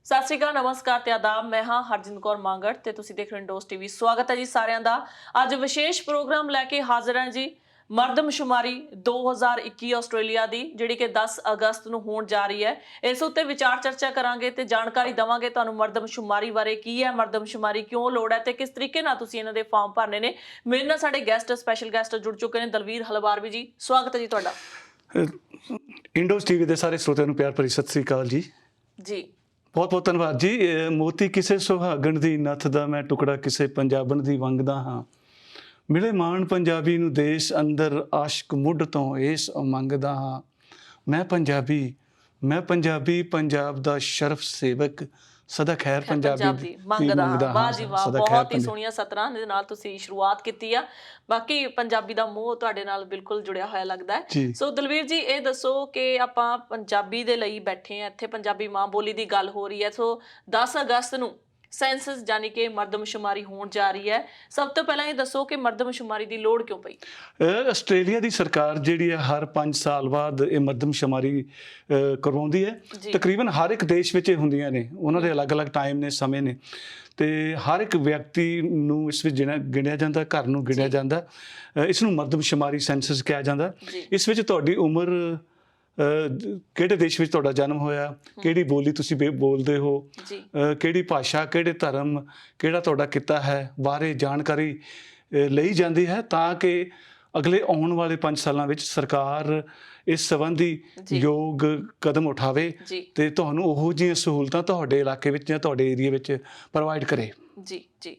ਸਤਿ ਸ਼੍ਰੀ ਅਕਾਲ, ਨਮਸਕਾਰ ਤੇ ਆਦਾਬ। ਮੈਂ ਹਾਂ ਹਰਜਿੰਦ ਕੌਰ ਮੰਗੜ ਤੇ ਤੁਸੀਂ ਦੇਖ ਰਹੇ ਹੋ ਇੰਡੋਸ ਟੀਵੀ। ਸਵਾਗਤ ਹੈ ਜੀ ਸਾਰਿਆਂ ਦਾ। ਅੱਜ ਵਿਸ਼ੇਸ਼ ਪ੍ਰੋਗਰਾਮ ਲੈ ਕੇ ਹਾਜ਼ਰ ਹਾਂ ਜੀ। ਮਰਦਮਸ਼ੁਮਾਰੀ 2021 ਆਸਟ੍ਰੇਲੀਆ ਦੀ, ਜਿਹੜੀ ਕਿ 10 ਅਗਸਤ ਨੂੰ ਹੋਣ ਜਾ ਰਹੀ ਹੈ। ਇਸ ਉੱਤੇ ਵਿਚਾਰ ਚਰਚਾ ਕਰਾਂਗੇ ਤੇ ਜਾਣਕਾਰੀ ਦੇਵਾਂਗੇ ਤੁਹਾਨੂੰ ਮਰਦਮਸ਼ੁਮਾਰੀ ਬਾਰੇ। ਕੀ ਹੈ ਮਰਦਮਸ਼ੁਮਾਰੀ, ਕਿਉਂ ਲੋੜ ਹੈ ਤੇ ਕਿਸ ਤਰੀਕੇ ਨਾਲ ਤੁਸੀਂ ਇਹਨਾਂ ਦੇ ਫਾਰਮ ਭਰਨੇ ਨੇ। ਮੇਰੇ ਨਾਲ ਸਾਡੇ ਗੈਸਟ, ਸਪੈਸ਼ਲ ਗੈਸਟ ਜੁੜ ਚੁੱਕੇ ਨੇ। ਦਲਵੀਰ ਹਲਵਾਰਵੀ ਜੀ, ਸਵਾਗਤ ਹੈ ਜੀ ਤੁਹਾਡਾ। ਇੰਡੋਸ ਟੀਵੀ ਦੇ ਸਾਰੇ ਸਰੋਤਿਆਂ ਨੂੰ ਪਿਆਰ ਭਰੀ ਸਤਿ ਸ੍ਰੀ ਅਕਾਲ ਜੀ। ਜੀ ਬਹੁਤ ਬਹੁਤ ਧੰਨਵਾਦ ਜੀ। ਮੋਤੀ ਕਿਸੇ ਸੁਹਾਗਣ ਦੀ ਨੱਥ ਦਾ, ਮੈਂ ਟੁਕੜਾ ਕਿਸੇ ਪੰਜਾਬਣ ਦੀ ਵੰਗਦਾ ਹਾਂ। ਮਿਲੇ ਮਾਣ ਪੰਜਾਬੀ ਨੂੰ ਦੇਸ਼ ਅੰਦਰ, ਆਸ਼ਕ ਮੁੱਢ ਤੋਂ ਇਸ ਮੰਗਦਾ ਹਾਂ। ਮੈਂ ਪੰਜਾਬੀ ਪੰਜਾਬ ਦਾ ਸ਼ਰਫ ਸੇਵਕ, ਸਦਾ ਖੈਰ ਪੰਜਾਬੀ ਦੀ ਮੰਗਦਾ ਹਾਂ। ਵਾਹ ਜੀ ਵਾਹ, ਸਦਾ ਬਹੁਤ ਹੀ ਖੈਰ ਸੋਹਣੀਆਂ ਸਤਰਾਂ ਦੇ ਨਾਲ ਤੁਸੀਂ ਸ਼ੁਰੂਆਤ ਕੀਤੀ ਆ। ਬਾਕੀ ਪੰਜਾਬੀ ਦਾ ਮੋਹ ਤੁਹਾਡੇ ਨਾਲ ਬਿਲਕੁਲ ਜੁੜਿਆ ਹੋਇਆ ਲੱਗਦਾ ਹੈ। ਸੋ ਦਲਵੀਰ ਜੀ, ਇਹ ਦੱਸੋ ਕਿ ਆਪਾਂ ਪੰਜਾਬੀ ਦੇ ਲਈ ਬੈਠੇ ਆ ਇੱਥੇ, ਪੰਜਾਬੀ ਮਾਂ ਬੋਲੀ ਦੀ ਗੱਲ ਹੋ ਰਹੀ ਹੈ। ਸੋ 10 ਅਗਸਤ ਨੂੰ ਸੈਂਸਸ ਯਾਨੀ ਕਿ ਮਰਦਮਸ਼ੁਮਾਰੀ ਹੋਣ ਜਾ ਰਹੀ ਹੈ। ਸਭ ਤੋਂ ਪਹਿਲਾਂ ਇਹ ਦੱਸੋ ਕਿ ਮਰਦਮਸ਼ੁਮਾਰੀ ਦੀ ਲੋੜ ਕਿਉਂ ਪਈ? ਆਸਟ੍ਰੇਲੀਆ ਦੀ ਸਰਕਾਰ ਜਿਹੜੀ ਹੈ ਹਰ 5 ਸਾਲ ਬਾਅਦ ਇਹ ਮਰਦਮਸ਼ੁਮਾਰੀ ਕਰਵਾਉਂਦੀ ਹੈ। ਤਕਰੀਬਨ ਹਰ ਇੱਕ ਦੇਸ਼ ਵਿੱਚ ਇਹ ਹੁੰਦੀਆਂ ਨੇ, ਉਹਨਾਂ ਦੇ ਅਲੱਗ-ਅਲੱਗ ਟਾਈਮ ਨੇ, ਸਮੇਂ ਨੇ, ਤੇ ਹਰ ਇੱਕ ਵਿਅਕਤੀ ਨੂੰ ਇਸ ਵਿੱਚ ਗਿਣਿਆ ਜਾਂਦਾ, ਘਰ ਨੂੰ ਗਿਣਿਆ ਜਾਂਦਾ। ਇਸ ਨੂੰ ਮਰਦਮਸ਼ੁਮਾਰੀ ਸੈਂਸਸ ਕਿਹਾ ਜਾਂਦਾ। ਇਸ ਵਿੱਚ ਤੁਹਾਡੀ ਉਮਰ, ਕਿਹੜੇ ਦੇਸ਼ ਵਿੱਚ ਤੁਹਾਡਾ ਜਨਮ ਹੋਇਆ, ਕਿਹੜੀ ਬੋਲੀ ਤੁਸੀਂ ਬੋਲਦੇ ਹੋ, ਕਿਹੜੀ ਭਾਸ਼ਾ, ਕਿਹੜੇ ਧਰਮ, ਕਿਹੜਾ ਤੁਹਾਡਾ ਕਿੱਤਾ ਹੈ ਬਾਰੇ ਜਾਣਕਾਰੀ ਲਈ ਜਾਂਦੀ ਹੈ, ਤਾਂ ਕਿ ਅਗਲੇ ਆਉਣ ਵਾਲੇ 5 ਸਾਲਾਂ ਵਿੱਚ ਸਰਕਾਰ ਇਸ ਸੰਬੰਧੀ ਯੋਗ ਕਦਮ ਉਠਾਵੇ ਤੇ ਤੁਹਾਨੂੰ ਉਹੋ ਜਿਹੀਆਂ ਸਹੂਲਤਾਂ ਤੁਹਾਡੇ ਇਲਾਕੇ ਵਿੱਚ ਜਾਂ ਤੁਹਾਡੇ ਏਰੀਏ ਵਿੱਚ ਪ੍ਰੋਵਾਈਡ ਕਰੇ। ਜੀ ਜੀ।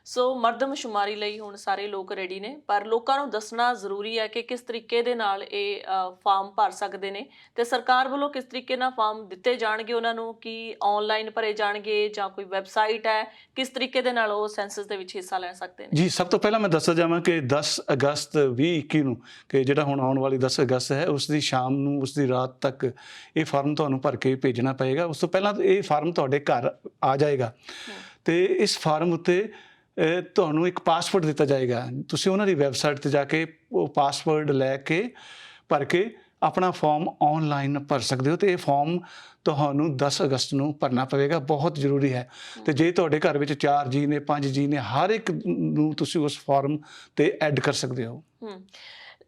ਸੋ ਮਰਦਮਸ਼ੁਮਾਰੀ ਲਈ ਹੁਣ ਸਾਰੇ ਲੋਕ ਰੈਡੀ ਨੇ, ਪਰ ਲੋਕਾਂ ਨੂੰ ਦੱਸਣਾ ਜ਼ਰੂਰੀ ਹੈ ਕਿ ਕਿਸ ਤਰੀਕੇ ਦੇ ਨਾਲ ਇਹ ਫਾਰਮ ਭਰ ਸਕਦੇ ਨੇ ਤੇ ਸਰਕਾਰ ਵੱਲੋਂ ਕਿਸ ਤਰੀਕੇ ਨਾਲ ਫਾਰਮ ਦਿੱਤੇ ਜਾਣਗੇ ਉਹਨਾਂ ਨੂੰ। ਕਿ ਆਨਲਾਈਨ ਭਰੇ ਜਾਣਗੇ ਜਾਂ ਕੋਈ ਵੈਬਸਾਈਟ ਹੈ, ਕਿਸ ਤਰੀਕੇ ਦੇ ਨਾਲ ਉਹ ਸੈਂਸਸ ਦੇ ਵਿੱਚ ਹਿੱਸਾ ਲੈ ਸਕਦੇ ਨੇ? ਜੀ, ਸਭ ਤੋਂ ਪਹਿਲਾਂ ਮੈਂ ਦੱਸਣਾ ਚਾਹਾਂ ਕਿ 10 ਅਗਸਤ 2021 ਨੂੰ, ਕਿ ਜਿਹੜਾ ਹੁਣ ਆਉਣ ਵਾਲੀ 10 ਅਗਸਤ ਹੈ, ਉਸ ਦੀ ਸ਼ਾਮ ਨੂੰ, ਉਸ ਦੀ ਰਾਤ ਤੱਕ ਇਹ ਫਾਰਮ ਤੁਹਾਨੂੰ ਭਰ ਕੇ ਭੇਜਣਾ ਪਏਗਾ। ਉਸ ਤੋਂ ਪਹਿਲਾਂ ਇਹ ਫਾਰਮ ਤੁਹਾਡੇ ਘਰ ਆ ਜਾਏਗਾ ਤੇ ਇਸ ਫਾਰਮ ਉੱਤੇ ਤੁਹਾਨੂੰ ਇੱਕ ਪਾਸਵਰਡ ਦਿੱਤਾ ਜਾਏਗਾ। ਤੁਸੀਂ ਉਹਨਾਂ ਦੀ ਵੈਬਸਾਈਟ 'ਤੇ ਜਾ ਕੇ ਉਹ ਪਾਸਵਰਡ ਲੈ ਕੇ ਭਰ ਕੇ ਆਪਣਾ ਫਾਰਮ ਆਨਲਾਈਨ ਭਰ ਸਕਦੇ ਹੋ। ਅਤੇ ਇਹ ਫਾਰਮ ਤੁਹਾਨੂੰ 10 ਅਗਸਤ ਨੂੰ ਭਰਨਾ ਪਵੇਗਾ, ਬਹੁਤ ਜ਼ਰੂਰੀ ਹੈ। ਅਤੇ ਜੇ ਤੁਹਾਡੇ ਘਰ ਵਿੱਚ 4 ਜੀ ਨੇ, 5 ਜੀ ਨੇ, ਹਰ ਇੱਕ ਨੂੰ ਤੁਸੀਂ ਉਸ ਫਾਰਮ 'ਤੇ ਐਡ ਕਰ ਸਕਦੇ ਹੋ।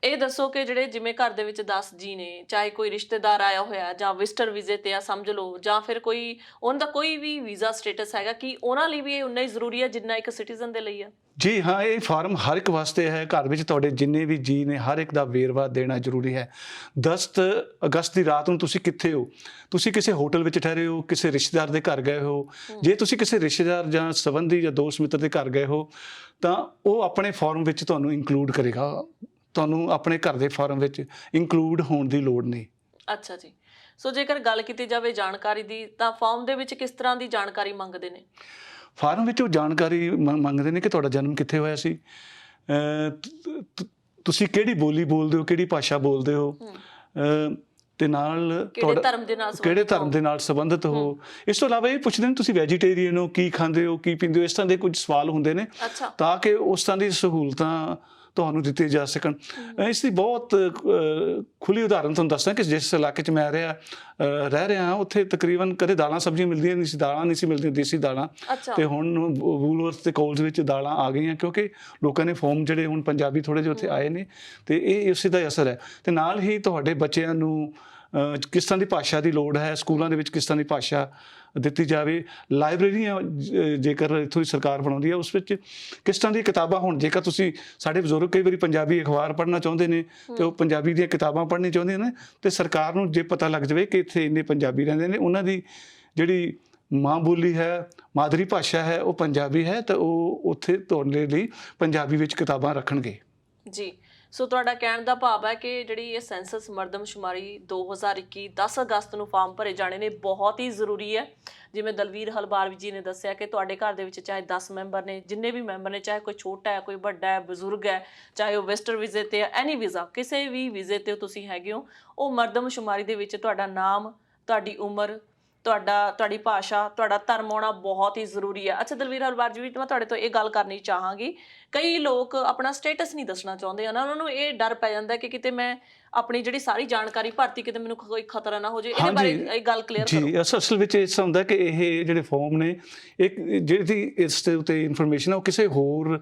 ਇਹ ਦੱਸੋ ਕਿ ਜਿਹੜੇ ਜਿਵੇਂ ਘਰ ਦੇ ਵਿੱਚ 10 ਜੀ ਨੇ, ਚਾਹੇ ਕੋਈ ਰਿਸ਼ਤੇਦਾਰ ਆਇਆ ਹੋਇਆ ਜਾਂ ਵਿਜ਼ਟਰ ਵੀਜ਼ੇ ਤੇ ਆ ਸਮਝ ਲਓ, ਜਾਂ ਫਿਰ ਕੋਈ ਉਹਨਾਂ ਦਾ ਕੋਈ ਵੀ ਵੀਜ਼ਾ ਸਟੇਟਸ ਹੈਗਾ, ਕਿ ਉਹਨਾਂ ਲਈ ਵੀ ਇਹ ਉਨਾ ਹੀ ਜ਼ਰੂਰੀ ਹੈ ਜਿੰਨਾ ਇੱਕ ਸਿਟੀਜ਼ਨ ਦੇ ਲਈ ਆ? ਜੀ ਹਾਂ, ਇਹ ਫਾਰਮ ਹਰ ਇੱਕ ਵਾਸਤੇ ਹੈ। ਘਰ ਵਿੱਚ ਤੁਹਾਡੇ ਜਿੰਨੇ ਵੀ ਜੀ ਨੇ, ਹਰ ਇੱਕ ਦਾ ਵੇਰਵਾ ਦੇਣਾ ਜ਼ਰੂਰੀ ਹੈ। 10 ਅਗਸਤ ਦੀ ਰਾਤ ਨੂੰ ਤੁਸੀਂ ਕਿੱਥੇ ਹੋ? ਤੁਸੀਂ ਕਿਸੇ ਹੋਟਲ ਵਿੱਚ ਠਹਿਰੇ ਹੋ, ਕਿਸੇ ਰਿਸ਼ਤੇਦਾਰ ਦੇ ਘਰ ਗਏ ਹੋ। ਜੇ ਤੁਸੀਂ ਕਿਸੇ ਰਿਸ਼ਤੇਦਾਰ ਜਾਂ ਸੰਬੰਧੀ ਜਾਂ ਦੋਸਤ ਮਿੱਤਰ ਦੇ ਘਰ ਗਏ ਹੋ ਤਾਂ ਉਹ ਆਪਣੇ ਫਾਰਮ ਵਿੱਚ ਤੁਹਾਨੂੰ ਇਨਕਲੂਡ ਕਰੇਗਾ। ਤੁਹਾਨੂੰ ਆਪਣੇ ਘਰ ਦੇ ਫਾਰਮ ਵਿੱਚ ਇੰਕਲੂਡ ਹੋਣ ਦੀ ਲੋੜ ਨਹੀਂ। ਅੱਛਾ ਜੀ। ਸੋ ਜੇਕਰ ਗੱਲ ਕੀਤੀ ਜਾਵੇ ਜਾਣਕਾਰੀ ਦੀ, ਤਾਂ ਫਾਰਮ ਦੇ ਵਿੱਚ ਕਿਸ ਤਰ੍ਹਾਂ ਦੀ ਜਾਣਕਾਰੀ ਮੰਗਦੇ ਨੇ? ਫਾਰਮ ਵਿੱਚ ਉਹ ਜਾਣਕਾਰੀ ਮੰਗਦੇ ਨੇ ਕਿ ਤੁਹਾਡਾ ਜਨਮ ਕਿੱਥੇ ਹੋਇਆ ਸੀ, ਤੁਸੀਂ ਕਿਹੜੀ ਬੋਲੀ ਬੋਲਦੇ ਹੋ, ਕਿਹੜੀ ਭਾਸ਼ਾ ਬੋਲਦੇ ਹੋ, ਤੇ ਨਾਲ ਕਿਹੜੇ ਧਰਮ ਦੇ ਨਾਲ ਸੰਬੰਧਿਤ ਹੋ। ਇਸ ਤੋਂ ਇਲਾਵਾ ਇਹ ਪੁੱਛਦੇ ਨੇ ਤੁਸੀਂ ਵੈਜੀਟੇਰੀਅਨ ਹੋ, ਕੀ ਖਾਂਦੇ ਹੋ, ਕੀ ਪੀਂਦੇ ਹੋ। ਇਸ ਤਰ੍ਹਾਂ ਦੇ ਕੁਝ ਸਵਾਲ ਹੁੰਦੇ ਨੇ ਤਾਂ ਕਿ ਉਸ ਤਰ੍ਹਾਂ ਦੀ ਸਹੂਲਤਾਂ ਤੁਹਾਨੂੰ ਦਿੱਤੇ ਜਾ ਸਕਣ। ਇਸ ਦੀ ਬਹੁਤ ਖੁੱਲ੍ਹੀ ਉਦਾਹਰਨ ਤੁਹਾਨੂੰ ਦੱਸਦਾ ਕਿ ਜਿਸ ਇਲਾਕੇ 'ਚ ਮੈਂ ਰਹਿ ਰਿਹਾ ਹਾਂ, ਉੱਥੇ ਤਕਰੀਬਨ ਕਦੇ ਦਾਲਾਂ ਸਬਜ਼ੀਆਂ ਮਿਲਦੀਆਂ ਨਹੀਂ ਸੀ, ਦਾਲਾਂ ਨਹੀਂ ਸੀ ਮਿਲਦੀਆਂ, ਦੇਸੀ ਦਾਲਾਂ। ਅਤੇ ਹੁਣ ਵੂਲਵਰਥ ਅਤੇ ਕੋਲਸ ਵਿੱਚ ਦਾਲਾਂ ਆ ਗਈਆਂ, ਕਿਉਂਕਿ ਲੋਕਾਂ ਨੇ ਫਾਰਮ ਜਿਹੜੇ ਹੁਣ ਪੰਜਾਬੀ ਥੋੜ੍ਹੇ ਜਿਹੇ ਉੱਥੇ ਆਏ ਨੇ, ਅਤੇ ਇਹ ਉਸੇ ਦਾ ਅਸਰ ਹੈ। ਅਤੇ ਨਾਲ ਹੀ ਤੁਹਾਡੇ ਬੱਚਿਆਂ ਨੂੰ ਕਿਸ ਤਰ੍ਹਾਂ ਦੀ ਭਾਸ਼ਾ ਦੀ ਲੋੜ ਹੈ, ਸਕੂਲਾਂ ਦੇ ਵਿੱਚ ਕਿਸ ਤਰ੍ਹਾਂ ਦੀ ਭਾਸ਼ਾ ਦਿੱਤੀ ਜਾਵੇ, ਲਾਇਬ੍ਰੇਰੀਆਂ ਜੇਕਰ ਇੱਥੋਂ ਦੀ ਸਰਕਾਰ ਬਣਾਉਂਦੀ ਹੈ, ਉਸ ਵਿੱਚ ਕਿਸ ਤਰ੍ਹਾਂ ਦੀਆਂ ਕਿਤਾਬਾਂ ਹੋਣ। ਜੇਕਰ ਤੁਸੀਂ, ਸਾਡੇ ਬਜ਼ੁਰਗ ਕਈ ਵਾਰੀ ਪੰਜਾਬੀ ਅਖਬਾਰ ਪੜ੍ਹਨਾ ਚਾਹੁੰਦੇ ਨੇ ਅਤੇ ਉਹ ਪੰਜਾਬੀ ਦੀਆਂ ਕਿਤਾਬਾਂ ਪੜ੍ਹਨੀਆਂ ਚਾਹੁੰਦੇ ਨੇ, ਅਤੇ ਸਰਕਾਰ ਨੂੰ ਜੇ ਪਤਾ ਲੱਗ ਜਾਵੇ ਕਿ ਇੱਥੇ ਇੰਨੇ ਪੰਜਾਬੀ ਰਹਿੰਦੇ ਨੇ, ਉਹਨਾਂ ਦੀ ਜਿਹੜੀ ਮਾਂ ਬੋਲੀ ਹੈ, ਮਾਦਰੀ ਭਾਸ਼ਾ ਹੈ, ਉਹ ਪੰਜਾਬੀ ਹੈ, ਤਾਂ ਉਹ ਉੱਥੇ ਤੁਹਾਡੇ ਲਈ ਪੰਜਾਬੀ ਵਿੱਚ ਕਿਤਾਬਾਂ ਰੱਖਣਗੇ। ਜੀ। ਸੋ ਤੁਹਾਡਾ ਕਹਿਣ ਦਾ ਭਾਵ ਹੈ ਕਿ ਜਿਹੜੀ ਇਹ ਸੈਂਸਸ ਮਰਦਮਸ਼ੁਮਾਰੀ 2021 10 ਅਗਸਤ ਨੂੰ ਫਾਰਮ ਭਰੇ ਜਾਣੇ ਨੇ, ਬਹੁਤ ਹੀ ਜ਼ਰੂਰੀ ਹੈ। ਜਿਵੇਂ ਦਲਵੀਰ ਹਲਵਾਰਵੀ ਜੀ ਨੇ ਦੱਸਿਆ ਕਿ ਤੁਹਾਡੇ ਘਰ ਦੇ ਵਿੱਚ ਚਾਹੇ 10 ਮੈਂਬਰ ਨੇ, ਜਿੰਨੇ ਵੀ ਮੈਂਬਰ ਨੇ, ਚਾਹੇ ਕੋਈ ਛੋਟਾ ਹੈ, ਕੋਈ ਵੱਡਾ ਹੈ, ਬਜ਼ੁਰਗ ਹੈ, ਚਾਹੇ ਉਹ ਵਿਜ਼ਟਰ ਵੀਜ਼ੇ 'ਤੇ ਹੈ, ਐਨੀ ਵੀਜ਼ਾ, ਕਿਸੇ ਵੀ ਵੀਜ਼ੇ 'ਤੇ ਤੁਸੀਂ ਹੈਗੇ ਹੋ, ਉਹ ਮਰਦਮਸ਼ੁਮਾਰੀ ਦੇ ਵਿੱਚ ਤੁਹਾਡਾ ਨਾਮ, ਤੁਹਾਡੀ ਉਮਰ, ਤੁਹਾਡੀ ਭਾਸ਼ਾ, ਤੁਹਾਡਾ ਧਰਮ ਆਉਣਾ ਬਹੁਤ ਹੀ ਜ਼ਰੂਰੀ ਹੈ। ਅੱਛਾ ਦਲਵੀਰ ਹਲਵਾਰਵੀ ਜੀ, ਮੈਂ ਤੁਹਾਡੇ ਤੋਂ ਇਹ ਗੱਲ ਕਰਨੀ ਚਾਹਾਂਗੀ, ਕਈ ਲੋਕ ਆਪਣਾ ਸਟੇਟਸ ਨਹੀਂ ਦੱਸਣਾ ਚਾਹੁੰਦੇ ਹਨ, ਉਹਨਾਂ ਨੂੰ ਇਹ ਡਰ ਪੈ ਜਾਂਦਾ ਕਿ ਕਿਤੇ ਮੈਂ ਆਪਣੀ ਜਿਹੜੀ ਸਾਰੀ ਜਾਣਕਾਰੀ ਭਰਤੀ, ਕਿਤੇ ਮੈਨੂੰ ਕੋਈ ਖਤਰਾ ਨਾ ਹੋ ਜਾਏ, ਇਹਦੇ ਬਾਰੇ ਇਹ ਗੱਲ ਕਲੀਅਰ ਕਰੋ। ਜੀ, ਅਸਲ ਵਿੱਚ ਇਸ ਤਰ੍ਹਾਂ ਹੁੰਦਾ ਕਿ ਇਹ ਜਿਹੜੇ ਫਾਰਮ ਨੇ, ਇੱਕ ਜਿਹੜੀ ਇਸ ਦੇ ਉੱਤੇ ਇਨਫੋਰਮੇਸ਼ਨ ਹੈ ਉਹ ਕਿਸੇ ਹੋਰ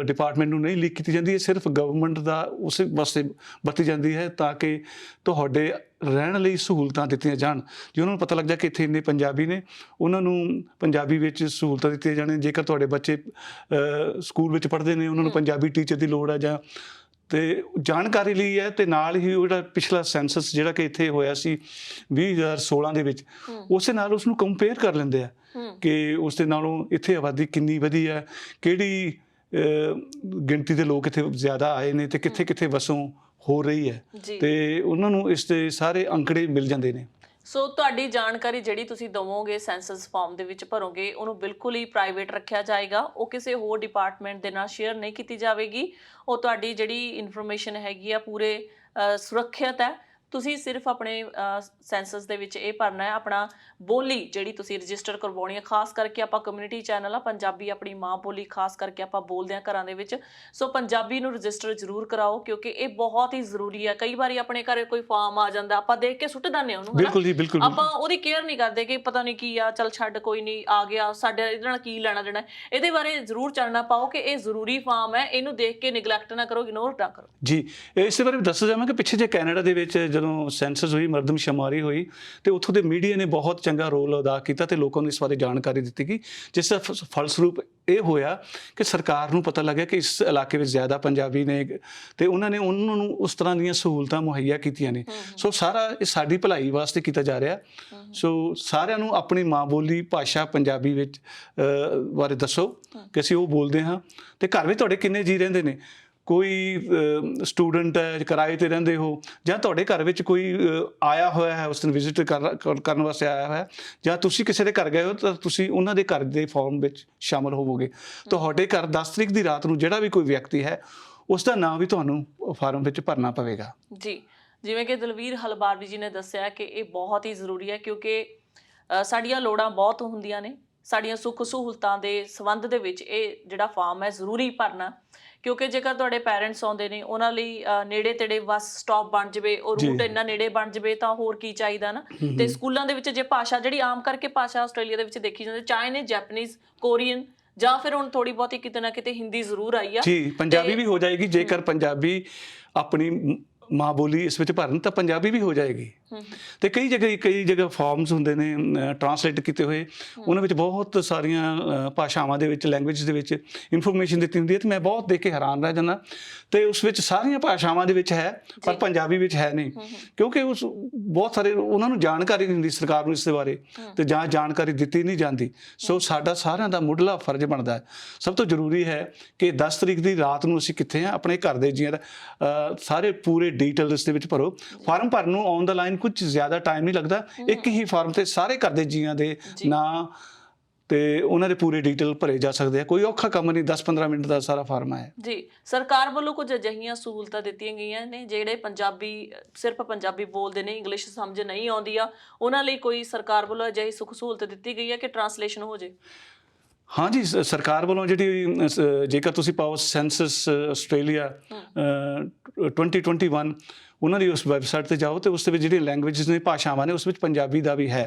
ਡਿਪਾਰਟਮੈਂਟ ਨੂੰ ਨਹੀਂ ਲੀਕ ਕੀਤੀ ਜਾਂਦੀ, ਇਹ ਸਿਰਫ ਗਵਰਨਮੈਂਟ ਦਾ ਉਸੇ ਵਾਸਤੇ ਵਰਤੀ ਜਾਂਦੀ ਹੈ ਤਾਂ ਕਿ ਤੁਹਾਡੇ ਰਹਿਣ ਲਈ ਸਹੂਲਤਾਂ ਦਿੱਤੀਆਂ ਜਾਣ। ਜੇ ਉਹਨਾਂ ਨੂੰ ਪਤਾ ਲੱਗਦਾ ਕਿ ਇੱਥੇ ਇੰਨੇ ਪੰਜਾਬੀ ਨੇ, ਉਹਨਾਂ ਨੂੰ ਪੰਜਾਬੀ ਵਿੱਚ ਸਹੂਲਤਾਂ ਦਿੱਤੀਆਂ ਜਾਣ। ਜੇਕਰ ਤੁਹਾਡੇ ਬੱਚੇ ਸਕੂਲ ਵਿੱਚ ਪੜ੍ਹਦੇ ਨੇ, ਉਹਨਾਂ ਨੂੰ ਪੰਜਾਬੀ ਟੀਚਰ ਦੀ ਲੋੜ ਹੈ ਜਾਂ ਤੇ ਜਾਣਕਾਰੀ ਲਈ ਹੈ। ਤੇ ਨਾਲ ਹੀ ਉਹ ਜਿਹੜਾ ਪਿਛਲਾ ਸੈਂਸਸ ਜਿਹੜਾ ਕਿ ਇੱਥੇ ਹੋਇਆ ਸੀ 2016 ਦੇ ਵਿੱਚ, ਉਸੇ ਨਾਲ ਉਸ ਨੂੰ ਕੰਪੇਅਰ ਕਰ ਲੈਂਦੇ ਆ ਕਿ ਉਸ ਦੇ ਨਾਲੋਂ ਇੱਥੇ ਆਬਾਦੀ ਕਿੰਨੀ ਵਧੀ ਹੈ, ਕਿਹੜੀ ਗਿਣਤੀ ਦੇ ਲੋਕ ਇੱਥੇ ਜ਼ਿਆਦਾ ਆਏ ਨੇ ਤੇ ਕਿੱਥੇ ਕਿੱਥੇ ਵਸੋਂ ਹੋ ਰਹੀ ਹੈ, ਤੇ ਉਹਨਾਂ ਨੂੰ ਇਸ ਦੇ ਸਾਰੇ ਅੰਕੜੇ ਮਿਲ ਜਾਂਦੇ ਨੇ। ਸੋ ਤੁਹਾਡੀ ਜਾਣਕਾਰੀ ਜਿਹੜੀ ਤੁਸੀਂ ਦਵੋਗੇ ਸੈਂਸਸ ਫਾਰਮ ਦੇ ਵਿੱਚ ਭਰੋਗੇ, ਉਹਨੂੰ ਬਿਲਕੁਲ ਹੀ ਪ੍ਰਾਈਵੇਟ ਰੱਖਿਆ ਜਾਏਗਾ। ਉਹ ਕਿਸੇ ਹੋਰ ਡਿਪਾਰਟਮੈਂਟ ਦੇ ਨਾਲ ਸ਼ੇਅਰ ਨਹੀਂ ਕੀਤੀ ਜਾਵੇਗੀ। ਉਹ ਤੁਹਾਡੀ ਜਿਹੜੀ ਇਨਫੋਰਮੇਸ਼ਨ ਹੈਗੀ ਆ ਪੂਰੇ ਸੁਰੱਖਿਅਤ ਹੈ। ਤੁਸੀਂ ਸਿਰਫ ਆਪਣੇ ਸੈਂਸਸ ਦੇ ਵਿੱਚ ਇਹ ਭਰਨਾ ਹੈ, ਆਪਣਾ ਬੋਲੀ ਜਿਹੜੀ ਤੁਸੀਂ ਰਜਿਸਟਰ ਕਰਵਾਉਣੀ ਹੈ। ਖਾਸ ਕਰਕੇ ਆਪਾਂ ਕਮਿਊਨਿਟੀ ਚੈਨਲ ਆ, ਪੰਜਾਬੀ ਆਪਣੀ ਮਾਂ ਬੋਲੀ ਖਾਸ ਕਰਕੇ ਆਪਾਂ ਬੋਲਦੇ ਹਾਂ ਘਰਾਂ ਦੇ ਵਿੱਚ। ਸੋ ਪੰਜਾਬੀ ਨੂੰ ਰਜਿਸਟਰ ਜ਼ਰੂਰ ਕਰਾਓ, ਕਿਉਂਕਿ ਇਹ ਬਹੁਤ ਹੀ ਜ਼ਰੂਰੀ ਹੈ। ਕਈ ਵਾਰੀ ਆਪਣੇ ਘਰੇ ਕੋਈ ਫਾਰਮ ਆ ਜਾਂਦਾ, ਆਪਾਂ ਦੇਖ ਕੇ ਸੁੱਟ ਦਿੰਦੇ ਉਹਨੂੰ, ਬਿਲਕੁਲ ਜੀ, ਬਿਲਕੁਲ। ਆਪਾਂ ਉਹਦੀ ਕੇਅਰ ਨਹੀਂ ਕਰਦੇ ਕਿ ਪਤਾ ਨਹੀਂ ਕੀ ਆ, ਚੱਲ ਛੱਡ ਕੋਈ ਨਹੀਂ, ਆ ਗਿਆ, ਸਾਡੇ ਇਹਦੇ ਨਾਲ ਕੀ ਲੈਣਾ ਦੇਣਾ। ਇਹਦੇ ਬਾਰੇ ਜ਼ਰੂਰ ਚਾਨਣਾ ਪਾਓ ਕਿ ਇਹ ਜ਼ਰੂਰੀ ਫਾਰਮ ਹੈ, ਇਹਨੂੰ ਦੇਖ ਕੇ ਨਿਗਲੈਕਟ ਨਾ ਕਰੋ, ਇਗਨੋਰ ਨਾ ਕਰੋ। ਜੀ, ਇਸੇ ਬਾਰੇ ਦੱਸਿਆ ਜਾਵਾਂ ਕਿ ਪਿੱਛੇ ਜੇ ਕੈਨੇਡਾ ਦੇ ਵਿੱਚ ਜਦੋਂ ਸੈਂਸਸ ਹੋਈ, ਮਰਦਮਸ਼ੁਮਾਰੀ ਹੋਈ, ਤੇ ਉੱਥੋਂ ਦੇ ਮੀਡੀਆ ਨੇ ਬਹੁਤ ਚੰਗਾ ਰੋਲ ਅਦਾ ਕੀਤਾ ਤੇ ਲੋਕਾਂ ਨੂੰ ਇਸ ਬਾਰੇ ਜਾਣਕਾਰੀ ਦਿੱਤੀ ਗਈ, ਜਿਸ ਦਾ ਫਲਸਰੂਪ ਇਹ ਹੋਇਆ ਕਿ ਸਰਕਾਰ ਨੂੰ ਪਤਾ ਲੱਗਿਆ ਕਿ ਇਸ ਇਲਾਕੇ ਵਿੱਚ ਜ਼ਿਆਦਾ ਪੰਜਾਬੀ ਨੇ ਤੇ ਉਹਨਾਂ ਨੇ ਉਹਨਾਂ ਨੂੰ ਉਸ ਤਰ੍ਹਾਂ ਦੀਆਂ ਸਹੂਲਤਾਂ ਮੁਹੱਈਆ ਕੀਤੀਆਂ ਨੇ। ਸੋ ਸਾਰਾ ਇਹ ਸਾਡੀ ਭਲਾਈ ਵਾਸਤੇ ਕੀਤਾ ਜਾ ਰਿਹਾ। ਸੋ ਸਾਰਿਆਂ ਨੂੰ ਆਪਣੀ ਮਾਂ ਬੋਲੀ ਭਾਸ਼ਾ ਪੰਜਾਬੀ ਵਿੱਚ ਬਾਰੇ ਦੱਸੋ ਕਿ ਅਸੀਂ ਉਹ ਬੋਲਦੇ ਹਾਂ। ਤੇ ਘਰ ਵਿੱਚ ਤੁਹਾਡੇ ਕਿੰਨੇ ਜੀ ਰਹਿੰਦੇ ਨੇ? ਕੋਈ ਸਟੂਡੈਂਟ ਹੈ, ਕਿਰਾਏ 'ਤੇ ਰਹਿੰਦੇ ਹੋ, ਜਾਂ ਤੁਹਾਡੇ ਘਰ ਵਿੱਚ ਕੋਈ ਆਇਆ ਹੋਇਆ ਹੈ, ਉਸ ਦਿਨ ਵਿਜ਼ਿਟ ਕਰਨ ਵਾਸਤੇ ਆਇਆ ਹੋਇਆ, ਜਾਂ ਤੁਸੀਂ ਕਿਸੇ ਦੇ ਘਰ ਗਏ ਹੋ ਤਾਂ ਤੁਸੀਂ ਉਹਨਾਂ ਦੇ ਘਰ ਦੇ ਫਾਰਮ ਵਿੱਚ ਸ਼ਾਮਲ ਹੋਵੋਗੇ। ਤੁਹਾਡੇ ਘਰ 10 ਤਰੀਕ ਦੀ ਰਾਤ ਨੂੰ ਜਿਹੜਾ ਵੀ ਕੋਈ ਵਿਅਕਤੀ ਹੈ, ਉਸ ਦਾ ਨਾਮ ਵੀ ਤੁਹਾਨੂੰ ਫਾਰਮ ਵਿੱਚ ਭਰਨਾ ਪਵੇਗਾ। ਜੀ, ਜਿਵੇਂ ਕਿ ਦਲਵੀਰ ਹਲਬਾਰਵੀ ਜੀ ਨੇ ਦੱਸਿਆ ਕਿ ਇਹ ਬਹੁਤ ਹੀ ਜ਼ਰੂਰੀ ਹੈ, ਕਿਉਂਕਿ ਸਾਡੀਆਂ ਲੋੜਾਂ ਬਹੁਤ ਹੁੰਦੀਆਂ ਨੇ। ਸਾਡੀਆਂ ਸੁੱਖ ਸਹੂਲਤਾਂ ਦੇ ਸੰਬੰਧ ਦੇ ਵਿੱਚ ਇਹ ਜਿਹੜਾ ਫਾਰਮ ਹੈ ਜ਼ਰੂਰੀ ਭਰਨਾ, ਕਿਉਂਕਿ ਜੇਕਰ ਤੁਹਾਡੇ ਪੈਰੈਂਟਸ ਆਉਂਦੇ ਨੇ, ਉਹਨਾਂ ਲਈ ਨੇੜੇ ਤੇੜੇ ਬੱਸ ਸਟਾਪ ਬਣ ਜਾਵੇ, ਉਹ ਰੂਟ ਇੰਨਾ ਨੇੜੇ ਬਣ ਜਾਵੇ ਤਾਂ ਹੋਰ ਕੀ ਚਾਹੀਦਾ ਨਾ। ਤੇ ਸਕੂਲਾਂ ਦੇ ਵਿੱਚ ਜੇ ਭਾਸ਼ਾ ਜਿਹੜੀ ਆਮ ਕਰਕੇ ਭਾਸ਼ਾ ਆਸਟ੍ਰੇਲੀਆ ਦੇ ਵਿੱਚ ਦੇਖੀ ਜਾਂਦੀ, ਚਾਈਨੀਜ਼, ਜੈਪਨੀਜ਼, ਕੋਰੀਅਨ, ਜਾਂ ਫਿਰ ਹੁਣ ਥੋੜੀ ਬਹੁਤੀ ਕਿਤੇ ਨਾ ਕਿਤੇ ਹਿੰਦੀ ਜ਼ਰੂਰ ਆਈ ਆ। ਜੀ, ਪੰਜਾਬੀ ਵੀ ਹੋ ਜਾਏਗੀ। ਜੇਕਰ ਪੰਜਾਬੀ ਆਪਣੀ ਮਾਂ ਬੋਲੀ ਇਸ ਵਿੱਚ ਭਰਨ ਤਾਂ ਪੰਜਾਬੀ ਵੀ ਹੋ ਜਾਏਗੀ। ਤੇ ਕਈ ਜਗ੍ਹਾ ਫਾਰਮਸ ਹੁੰਦੇ ਨੇ ਟਰਾਂਸਲੇਟ ਕੀਤੇ ਹੋਏ, ਉਹਨਾਂ ਵਿੱਚ ਬਹੁਤ ਸਾਰੀਆਂ ਭਾਸ਼ਾਵਾਂ ਦੇ ਵਿੱਚ, ਲੈਂਗੁਏਜ ਦੇ ਵਿੱਚ ਇਨਫੋਰਮੇਸ਼ਨ ਦਿੱਤੀ ਹੁੰਦੀ ਹੈ। ਤੇ ਮੈਂ ਬਹੁਤ ਦੇਖ ਕੇ ਹੈਰਾਨ ਰਹਿ ਜਾਂਦਾ, ਤੇ ਉਸ ਵਿੱਚ ਸਾਰੀਆਂ ਭਾਸ਼ਾਵਾਂ ਦੇ ਵਿੱਚ ਹੈ ਪਰ ਪੰਜਾਬੀ ਵਿੱਚ ਹੈ ਨਹੀਂ, ਕਿਉਂਕਿ ਉਸ ਬਹੁਤ ਸਾਰੇ ਉਹਨਾਂ ਨੂੰ ਜਾਣਕਾਰੀ ਨਹੀਂ ਹੁੰਦੀ, ਸਰਕਾਰ ਨੂੰ ਇਸ ਦੇ ਬਾਰੇ, ਤੇ ਜਾਂ ਜਾਣਕਾਰੀ ਦਿੱਤੀ ਨਹੀਂ ਜਾਂਦੀ। ਸੋ ਸਾਡਾ ਸਾਰਿਆਂ ਦਾ ਮੁੱਢਲਾ ਫਰਜ਼ ਬਣਦਾ ਹੈ, ਸਭ ਤੋਂ ਜ਼ਰੂਰੀ ਹੈ ਕਿ 10 ਤਰੀਕ ਦੀ ਰਾਤ ਨੂੰ ਅਸੀਂ ਕਿੱਥੇ ਹਾਂ, ਆਪਣੇ ਘਰ ਦੇ ਜੀਆਂ ਦਾ ਸਾਰੇ ਪੂਰੇ ਡਿਟੇਲ ਇਸ ਦੇ ਵਿੱਚ ਭਰੋ। ਫਾਰਮ ਭਰਨ ਨੂੰ ਔਨ ਦਾ ਲਾਈਨ ਕੁਝ ਜ਼ਿਆਦਾ ਟਾਈਮ ਨਹੀਂ ਲੱਗਦਾ। ਇੱਕ ਹੀ ਫਾਰਮ ਤੇ ਸਾਰੇ ਘਰ ਦੇ ਜੀਆਂ ਦੇ ਨਾਂ ਤੇ ਉਹਨਾਂ ਦੇ ਪੂਰੇ ਡਿਟੇਲ ਭਰੇ ਜਾ ਸਕਦੇ ਆ। ਕੋਈ ਔਖਾ ਕੰਮ ਨਹੀਂ, 10-15 ਮਿੰਟ ਦਾ ਸਾਰਾ ਫਾਰਮ ਹੈ। ਜੀ, ਸਰਕਾਰ ਵੱਲੋਂ ਕੁਝ ਅਜਿਹੀਆਂ ਸਹੂਲਤਾਂ ਦਿੱਤੀਆਂ ਗਈਆਂ ਨੇ ਜਿਹੜੇ ਸਿਰਫ ਪੰਜਾਬੀ ਬੋਲਦੇ ਨੇ, ਇੰਗਲਿਸ਼ ਸਮਝ ਨਹੀਂ ਆਉਂਦੀ ਆ, ਉਹਨਾਂ ਲਈ ਕੋਈ ਸਰਕਾਰ ਵੱਲੋਂ ਅਜਿਹੀ ਸੁੱਖ ਸਹੂਲਤ ਦਿੱਤੀ ਗਈ ਹੈ ਕਿ ਟਰਾਂਸਲੇਸ਼ਨ ਹੋ ਜੇ? हाँ जी, सरकार वालों जी, जेकर तुसी पाओ सेंसस आस्ट्रेलिया 2021 उन्होंने उस वैबसाइट पर जाओ तो उस जी लैंगुएज ने भाषावां ने उस पंजाबी का भी है,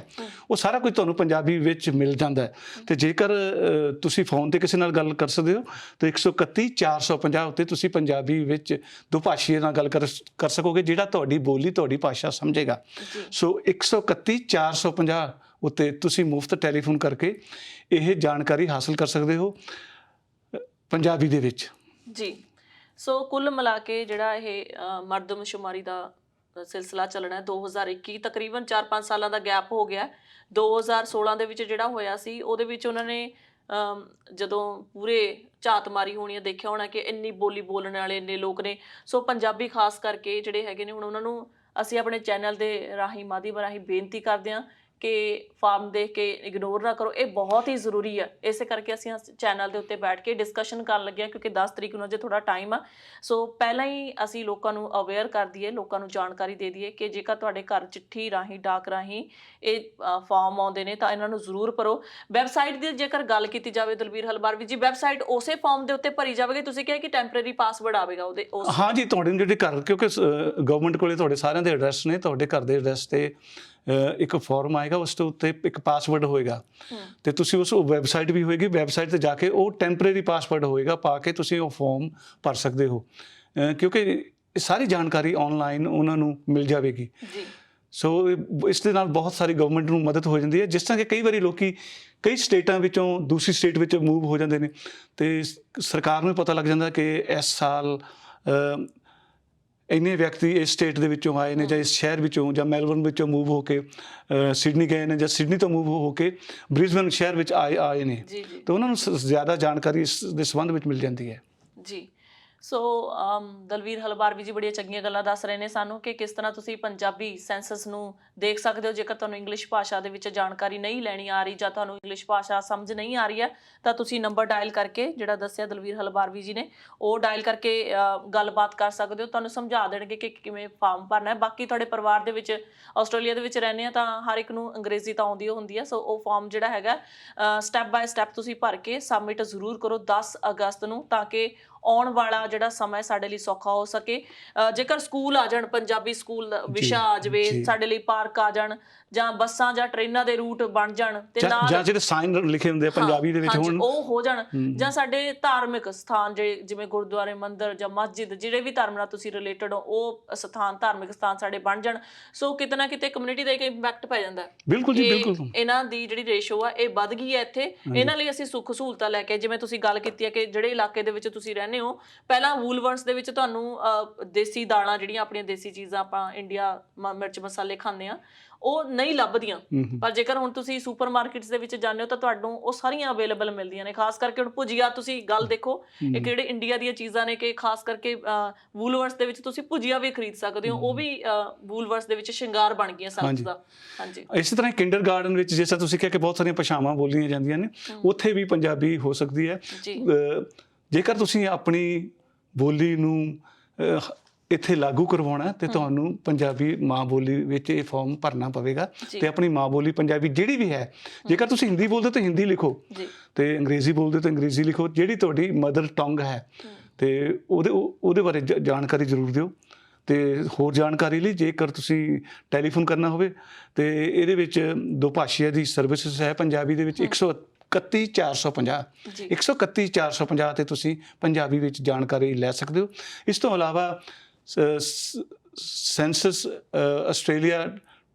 वो सारा कुछ तुहानूं पंजाबी विच मिल जाता है। तो जेकर तुसी फोन पर किसी नाल गल कर सकते हो तो 131 450 उत्ते तुसी पंजाबी विच दुभाषी नाल गल कर सकोगे, जिहड़ा तुहाडी बोली तुहाडी भाषा समझेगा। सो 131 450 उत्ते तुसी मुफ्त टैलीफोन करके ਇਹ ਜਾਣਕਾਰੀ ਹਾਸਲ ਕਰ ਸਕਦੇ ਹੋ ਪੰਜਾਬੀ ਦੇ ਵਿੱਚ। ਜੀ, ਸੋ ਕੁੱਲ ਮਿਲਾ ਕੇ ਜਿਹੜਾ ਇਹ ਮਰਦਮਸ਼ੁਮਾਰੀ ਦਾ ਸਿਲਸਿਲਾ ਚੱਲਣਾ ਹੈ 2021, ਤਕਰੀਬਨ 4-5 ਸਾਲਾਂ ਦਾ ਗੈਪ ਹੋ ਗਿਆ। 2016 ਦੇ ਵਿੱਚ ਜਿਹੜਾ ਹੋਇਆ ਸੀ, ਉਹਦੇ ਵਿੱਚ ਉਹਨਾਂ ਨੇ ਜਦੋਂ ਪੂਰੇ ਝਾਤ ਮਾਰੀ ਹੋਣੀ ਹੈ, ਦੇਖਿਆ ਹੋਣਾ ਕਿ ਇੰਨੀ ਬੋਲੀ ਬੋਲਣ ਵਾਲੇ ਇੰਨੇ ਲੋਕ ਨੇ। ਸੋ ਪੰਜਾਬੀ ਖਾਸ ਕਰਕੇ ਜਿਹੜੇ ਹੈਗੇ ਨੇ, ਹੁਣ ਉਹਨਾਂ ਨੂੰ ਅਸੀਂ ਆਪਣੇ ਚੈਨਲ ਦੇ ਰਾਹੀਂ, ਮਾਧਿਅਮ ਰਾਹੀਂ ਬੇਨਤੀ ਕਰਦੇ ਹਾਂ ਕਿ ਫਾਰਮ ਦੇਖ ਕੇ ਇਗਨੋਰ ਨਾ ਕਰੋ, ਇਹ ਬਹੁਤ ਹੀ ਜ਼ਰੂਰੀ ਹੈ। ਇਸੇ ਕਰਕੇ ਅਸੀਂ ਚੈਨਲ ਦੇ ਉੱਤੇ ਬੈਠ ਕੇ ਡਿਸਕਸ਼ਨ ਕਰਨ ਲੱਗੇ ਹਾਂ, ਕਿਉਂਕਿ 10 ਤਰੀਕ ਨੂੰ ਅਜੇ ਥੋੜਾ ਟਾਈਮ ਆ। ਸੋ ਪਹਿਲਾਂ ਹੀ ਅਸੀਂ ਲੋਕਾਂ ਨੂੰ ਅਵੇਅਰ ਕਰ ਦਈਏ, ਲੋਕਾਂ ਨੂੰ ਜਾਣਕਾਰੀ ਦੇ ਦਈਏ ਕਿ ਜੇਕਰ ਤੁਹਾਡੇ ਘਰ ਚਿੱਠੀ ਰਾਹੀਂ, ਡਾਕ ਰਾਹੀਂ ਇਹ ਫਾਰਮ ਆਉਂਦੇ ਨੇ ਤਾਂ ਇਹਨਾਂ ਨੂੰ ਜ਼ਰੂਰ ਭਰੋ। ਵੈਬਸਾਈਟ ਦੀ ਜੇਕਰ ਗੱਲ ਕੀਤੀ ਜਾਵੇ ਦਲਵੀਰ ਹਲਬਾਰਵੀ ਜੀ, ਵੈਬਸਾਈਟ ਉਸੇ ਫਾਰਮ ਦੇ ਉੱਤੇ ਭਰੀ ਜਾਵੇਗੀ। ਤੁਸੀਂ ਕਿਹਾ ਕਿ ਟੈਂਪਰੇਰੀ ਪਾਸਵਰਡ ਆਵੇਗਾ ਉਹਦੇ ਹਾਂ ਜੀ, ਤੁਹਾਡੇ ਜਿਹੜੇ ਘਰ, ਕਿਉਂਕਿ ਗਵਰਨਮੈਂਟ ਕੋਲੇ ਤੁਹਾਡੇ ਸਾਰਿਆਂ ਦੇ ਐਡਰੈਸ ਨੇ, ਤੁਹਾਡੇ ਘਰ ਦੇ ਐਡਰੈਸ ਤੇ ਇੱਕ ਫਾਰਮ ਆਏਗਾ, ਉਸ ਦੇ ਉੱਤੇ ਇੱਕ ਪਾਸਵਰਡ ਹੋਏਗਾ ਤੇ ਤੁਸੀਂ ਉਸ ਵੈਬਸਾਈਟ ਵੀ ਹੋਏਗੀ, ਵੈਬਸਾਈਟ ਤੇ ਜਾ ਕੇ ਉਹ ਟੈਂਪਰੇਰੀ ਪਾਸਵਰਡ ਹੋਏਗਾ, ਪਾ ਕੇ ਤੁਸੀਂ ਉਹ ਫਾਰਮ ਭਰ ਸਕਦੇ ਹੋ, ਕਿਉਂਕਿ ਇਹ ਸਾਰੀ ਜਾਣਕਾਰੀ ਆਨਲਾਈਨ ਉਹਨਾਂ ਨੂੰ ਮਿਲ ਜਾਵੇਗੀ ਜੀ। ਸੋ ਇਸ ਦੇ ਨਾਲ ਬਹੁਤ ਸਾਰੀ ਗਵਰਨਮੈਂਟ ਨੂੰ ਮਦਦ ਹੋ ਜਾਂਦੀ ਹੈ। ਜਿਸ ਤਰ੍ਹਾਂ ਕਿ ਕਈ ਵਾਰੀ ਲੋਕੀ ਕਈ ਸਟੇਟਾਂ ਵਿੱਚੋਂ ਦੂਸਰੀ ਸਟੇਟ ਵਿੱਚ ਮੂਵ ਹੋ ਜਾਂਦੇ ਨੇ ਤੇ ਸਰਕਾਰ ਨੂੰ ਪਤਾ ਲੱਗ ਜਾਂਦਾ ਕਿ ਇਸ ਸਾਲ ਇੰਨੇ ਵਿਅਕਤੀ ਇਸ ਸਟੇਟ ਦੇ ਵਿੱਚੋਂ ਆਏ ਨੇ, ਜਾਂ ਇਸ ਸ਼ਹਿਰ ਵਿੱਚੋਂ, ਜਾਂ ਮੈਲਬਰਨ ਵਿੱਚੋਂ ਮੂਵ ਹੋ ਕੇ ਸਿਡਨੀ ਗਏ ਨੇ, ਜਾਂ ਸਿਡਨੀ ਤੋਂ ਮੂਵ ਹੋ ਕੇ ਬ੍ਰਿਸਬਨ ਸ਼ਹਿਰ ਵਿੱਚ ਆਏ ਨੇ, ਤਾਂ ਉਹਨਾਂ ਨੂੰ ਜ਼ਿਆਦਾ ਜਾਣਕਾਰੀ ਇਸ ਦੇ ਸੰਬੰਧ ਵਿੱਚ ਮਿਲ ਜਾਂਦੀ ਹੈ ਜੀ। ਸੋ ਦਲਵੀਰ ਹਲਬਾਰਵੀ ਜੀ ਬੜੀਆਂ ਚੰਗੀਆਂ ਗੱਲਾਂ ਦੱਸ ਰਹੇ ਨੇ ਸਾਨੂੰ ਕਿ ਕਿਸ ਤਰ੍ਹਾਂ ਤੁਸੀਂ ਪੰਜਾਬੀ ਸੈਂਸਸ ਨੂੰ ਦੇਖ ਸਕਦੇ ਹੋ। ਜੇਕਰ ਤੁਹਾਨੂੰ ਇੰਗਲਿਸ਼ ਭਾਸ਼ਾ ਦੇ ਵਿੱਚ ਜਾਣਕਾਰੀ ਨਹੀਂ ਲੈਣੀ ਆ ਰਹੀ, ਜਾਂ ਤੁਹਾਨੂੰ ਇੰਗਲਿਸ਼ ਭਾਸ਼ਾ ਸਮਝ ਨਹੀਂ ਆ ਰਹੀ ਹੈ, ਤਾਂ ਤੁਸੀਂ ਨੰਬਰ ਡਾਇਲ ਕਰਕੇ, ਜਿਹੜਾ ਦੱਸਿਆ ਦਲਵੀਰ ਹਲਬਾਰਵੀ ਜੀ ਨੇ, ਉਹ ਡਾਇਲ ਕਰਕੇ ਗੱਲਬਾਤ ਕਰ ਸਕਦੇ ਹੋ। ਤੁਹਾਨੂੰ ਸਮਝਾ ਦੇਣਗੇ ਕਿ ਕਿਵੇਂ ਫਾਰਮ ਭਰਨਾ ਹੈ। ਬਾਕੀ ਤੁਹਾਡੇ ਪਰਿਵਾਰ ਦੇ ਵਿੱਚ ਆਸਟ੍ਰੇਲੀਆ ਦੇ ਵਿੱਚ ਰਹਿੰਦੇ ਆ ਤਾਂ ਹਰ ਇੱਕ ਨੂੰ ਅੰਗਰੇਜ਼ੀ ਤਾਂ ਆਉਂਦੀ ਹੁੰਦੀ ਹੈ। ਸੋ ਉਹ ਫਾਰਮ ਜਿਹੜਾ ਹੈਗਾ ਸਟੈਪ ਬਾਏ ਸਟੈਪ ਤੁਸੀਂ ਭਰ ਕੇ ਸਬਮਿਟ ਜ਼ਰੂਰ ਕਰੋ 10 ਅਗਸਤ ਨੂੰ, ਤਾਂ ਕਿ ਆਉਣ ਵਾਲਾ ਜਿਹੜਾ ਸਮਾਂ ਸਾਡੇ ਲਈ ਸੌਖਾ ਹੋ ਸਕੇ। ਜੇਕਰ ਸਕੂਲ ਆ ਜਾਣ, ਪੰਜਾਬੀ ਸਕੂਲ ਦਾ ਵਿਸ਼ਾ ਆ ਜਾਵੇ, ਸਾਡੇ ਲਈ ਪਾਰਕ ਆ ਜਾਣ, ਜਾਂ ਬੱਸਾਂ ਜਾਂ ਟ੍ਰੇਨਾਂ ਦੇ ਰੂਟ ਬਣ ਜਾਣ, ਤੇ ਨਾਲ ਜਾਂ ਜਿਹੜੇ ਸਾਈਨ ਲਿਖੇ ਹੁੰਦੇ ਆ ਪੰਜਾਬੀ ਦੇ ਵਿੱਚ ਉਹ ਹੋ ਜਾਣ, ਜਾਂ ਸਾਡੇ ਧਾਰਮਿਕ ਸਥਾਨ ਜਿਵੇਂ ਗੁਰਦੁਆਰੇ, ਮੰਦਿਰ ਜਾਂ ਮਸਜਿਦ, ਜਿਹੜੇ ਵੀ ਧਰਮ ਨਾਲ ਤੁਸੀਂ ਰਿਲੇਟਡ ਹੋ, ਉਹ ਸਥਾਨ, ਧਾਰਮਿਕ ਸਥਾਨ ਸਾਡੇ ਬਣ ਜਾਣ। ਸੋ ਕਿਤੇ ਨਾ ਕਿਤੇ ਕਮਿਊਨਿਟੀ ਦਾ ਇੱਕ ਇੰਪੈਕਟ ਪੈ ਜਾਂਦਾ। ਬਿਲਕੁਲ ਜੀ, ਬਿਲਕੁਲ। ਇਹਨਾਂ ਦੀ ਜਿਹੜੀ ਰੇਸ਼ੋ ਆ ਇਹ ਵੱਧ ਗਈ ਹੈ ਇੱਥੇ। ਇਹਨਾਂ ਲਈ ਅਸੀਂ ਸੁੱਖ ਸਹੂਲਤਾਂ ਲੈ ਕੇ, ਜਿਵੇਂ ਤੁਸੀਂ ਗੱਲ ਕੀਤੀ ਹੈ ਕਿ ਜਿਹੜੇ ਇਲਾਕੇ ਦੇ ਵਿੱਚ ਤੁਸੀਂ ਰਹਿੰਦੇ ਹੋ, ਪਹਿਲਾਂ ਵੂਲਵਰਟਸ ਦੇ ਵਿੱਚ ਤੁਹਾਨੂੰ ਦੇਸੀ ਦਾਲਾਂ, ਜਿਹੜੀਆਂ ਆਪਣੀਆਂ ਦੇਸੀ ਚੀਜ਼ਾਂ ਆਪਾਂ ਇੰਡੀਆ ਮਿਰਚ ਮਸਾਲੇ ਖਾਂਦੇ ਆ, ਉਹ ਨਹੀਂ ਲੱਭਦੀਆਂ। ਪਰ ਜੇਕਰ ਹੁਣ ਤੁਸੀਂ ਸੁਪਰ ਮਾਰਕੀਟਸ ਦੇ ਵਿੱਚ ਜਾਂਦੇ ਹੋ ਤਾਂ ਤੁਹਾਨੂੰ ਉਹ ਸਾਰੀਆਂ ਅਵੇਲੇਬਲ ਮਿਲਦੀਆਂ ਨੇ। ਖਾਸ ਕਰਕੇ ਹੁਣ ਭੁਜੀਆ, ਤੁਸੀਂ ਗੱਲ ਦੇਖੋ, ਇੱਕ ਜਿਹੜੇ ਇੰਡੀਆ ਦੀਆਂ ਚੀਜ਼ਾਂ ਨੇ ਕਿ ਖਾਸ ਕਰਕੇ ਵੂਲਵਰਟਸ ਦੇ ਵਿੱਚ ਤੁਸੀਂ ਭੁਜੀਆ ਵੀ ਖਰੀਦ ਸਕਦੇ ਹੋ, ਉਹ ਵੀ ਵੂਲਵਰਟਸ ਦੇ ਵਿੱਚ ਸ਼ਿੰਗਾਰ ਬਣ ਗਈਆਂ ਸਬਜ਼ ਦਾ। ਹਾਂਜੀ, ਇਸੇ ਤਰ੍ਹਾਂ ਕਿੰਡਰ ਗਾਰਡਨ ਵਿੱਚ, ਜਿਸ ਤਰ੍ਹਾਂ ਤੁਸੀਂ ਕਿਹਾ ਕਿ ਬਹੁਤ ਸਾਰੀਆਂ ਭਾਸ਼ਾਵਾਂ ਬੋਲੀਆਂ ਜਾਂਦੀਆਂ ਨੇ, ਉੱਥੇ ਵੀ ਪੰਜਾਬੀ ਹੋ ਸਕਦੀ ਹੈ। ਜੇਕਰ ਤੁਸੀਂ ਆਪਣੀ ਬੋਲੀ ਨੂੰ ਇੱਥੇ ਲਾਗੂ ਕਰਵਾਉਣਾ ਤੇ ਤੁਹਾਨੂੰ ਪੰਜਾਬੀ ਮਾਂ ਬੋਲੀ ਵਿੱਚ ਇਹ ਫਾਰਮ ਭਰਨਾ ਪਵੇਗਾ ਤੇ ਆਪਣੀ ਮਾਂ ਬੋਲੀ ਪੰਜਾਬੀ ਜਿਹੜੀ ਵੀ ਹੈ, ਜੇਕਰ ਤੁਸੀਂ ਹਿੰਦੀ ਬੋਲਦੇ ਹੋ ਤਾਂ ਹਿੰਦੀ ਲਿਖੋ, ਤੇ ਅੰਗਰੇਜ਼ੀ ਬੋਲਦੇ ਹੋ ਤਾਂ ਅੰਗਰੇਜ਼ੀ ਲਿਖੋ, ਜਿਹੜੀ ਤੁਹਾਡੀ ਮਦਰ ਟੰਗ ਹੈ, ਤੇ ਉਹਦੇ ਬਾਰੇ ਜਾਣਕਾਰੀ ਜ਼ਰੂਰ ਦਿਓ। ਤੇ ਹੋਰ ਜਾਣਕਾਰੀ ਲਈ ਜੇਕਰ ਤੁਸੀਂ ਟੈਲੀਫੋਨ ਕਰਨਾ ਹੋਵੇ ਤੇ ਇਹਦੇ ਵਿੱਚ ਦੋਭਾਸ਼ੀਆ ਦੀ ਸਰਵਿਸਿਜ਼ ਹੈ। ਪੰਜਾਬੀ ਦੇ ਵਿੱਚ 131 450 ਤੇ ਤੁਸੀਂ ਪੰਜਾਬੀ ਵਿੱਚ ਜਾਣਕਾਰੀ ਲੈ ਸਕਦੇ ਹੋ। ਇਸ ਤੋਂ ਇਲਾਵਾ ਸੈਂਸਸ ਆਸਟ੍ਰੇਲੀਆ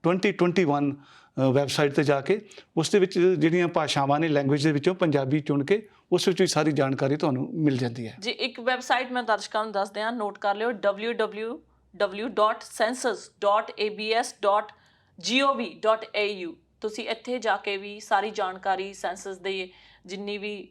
2021 ਵੈਬਸਾਈਟ ਤੇ ਜਾ ਕੇ ਉਸ ਦੇ ਵਿੱਚ ਜਿਹੜੀਆਂ ਭਾਸ਼ਾਵਾਂ ਨੇ, ਲੈਂਗੁਏਜ ਦੇ ਵਿੱਚੋਂ ਪੰਜਾਬੀ ਚੁਣ ਕੇ ਉਸ ਵਿੱਚ ਵੀ ਸਾਰੀ ਜਾਣਕਾਰੀ ਤੁਹਾਨੂੰ ਮਿਲ ਜਾਂਦੀ ਹੈ ਜੀ। ਇੱਕ ਵੈਬਸਾਈਟ ਮੈਂ ਦਰਸ਼ਕਾਂ ਨੂੰ ਦੱਸਦੇ ਹਾਂ, ਨੋਟ ਕਰ ਲਿਓ, www.census.abs.gov.au। ਤੁਸੀਂ ਇੱਥੇ ਜਾ ਕੇ ਵੀ ਸਾਰੀ ਜਾਣਕਾਰੀ, ਸੈਂਸਸ ਦੇ ਜਿੰਨੀ ਵੀ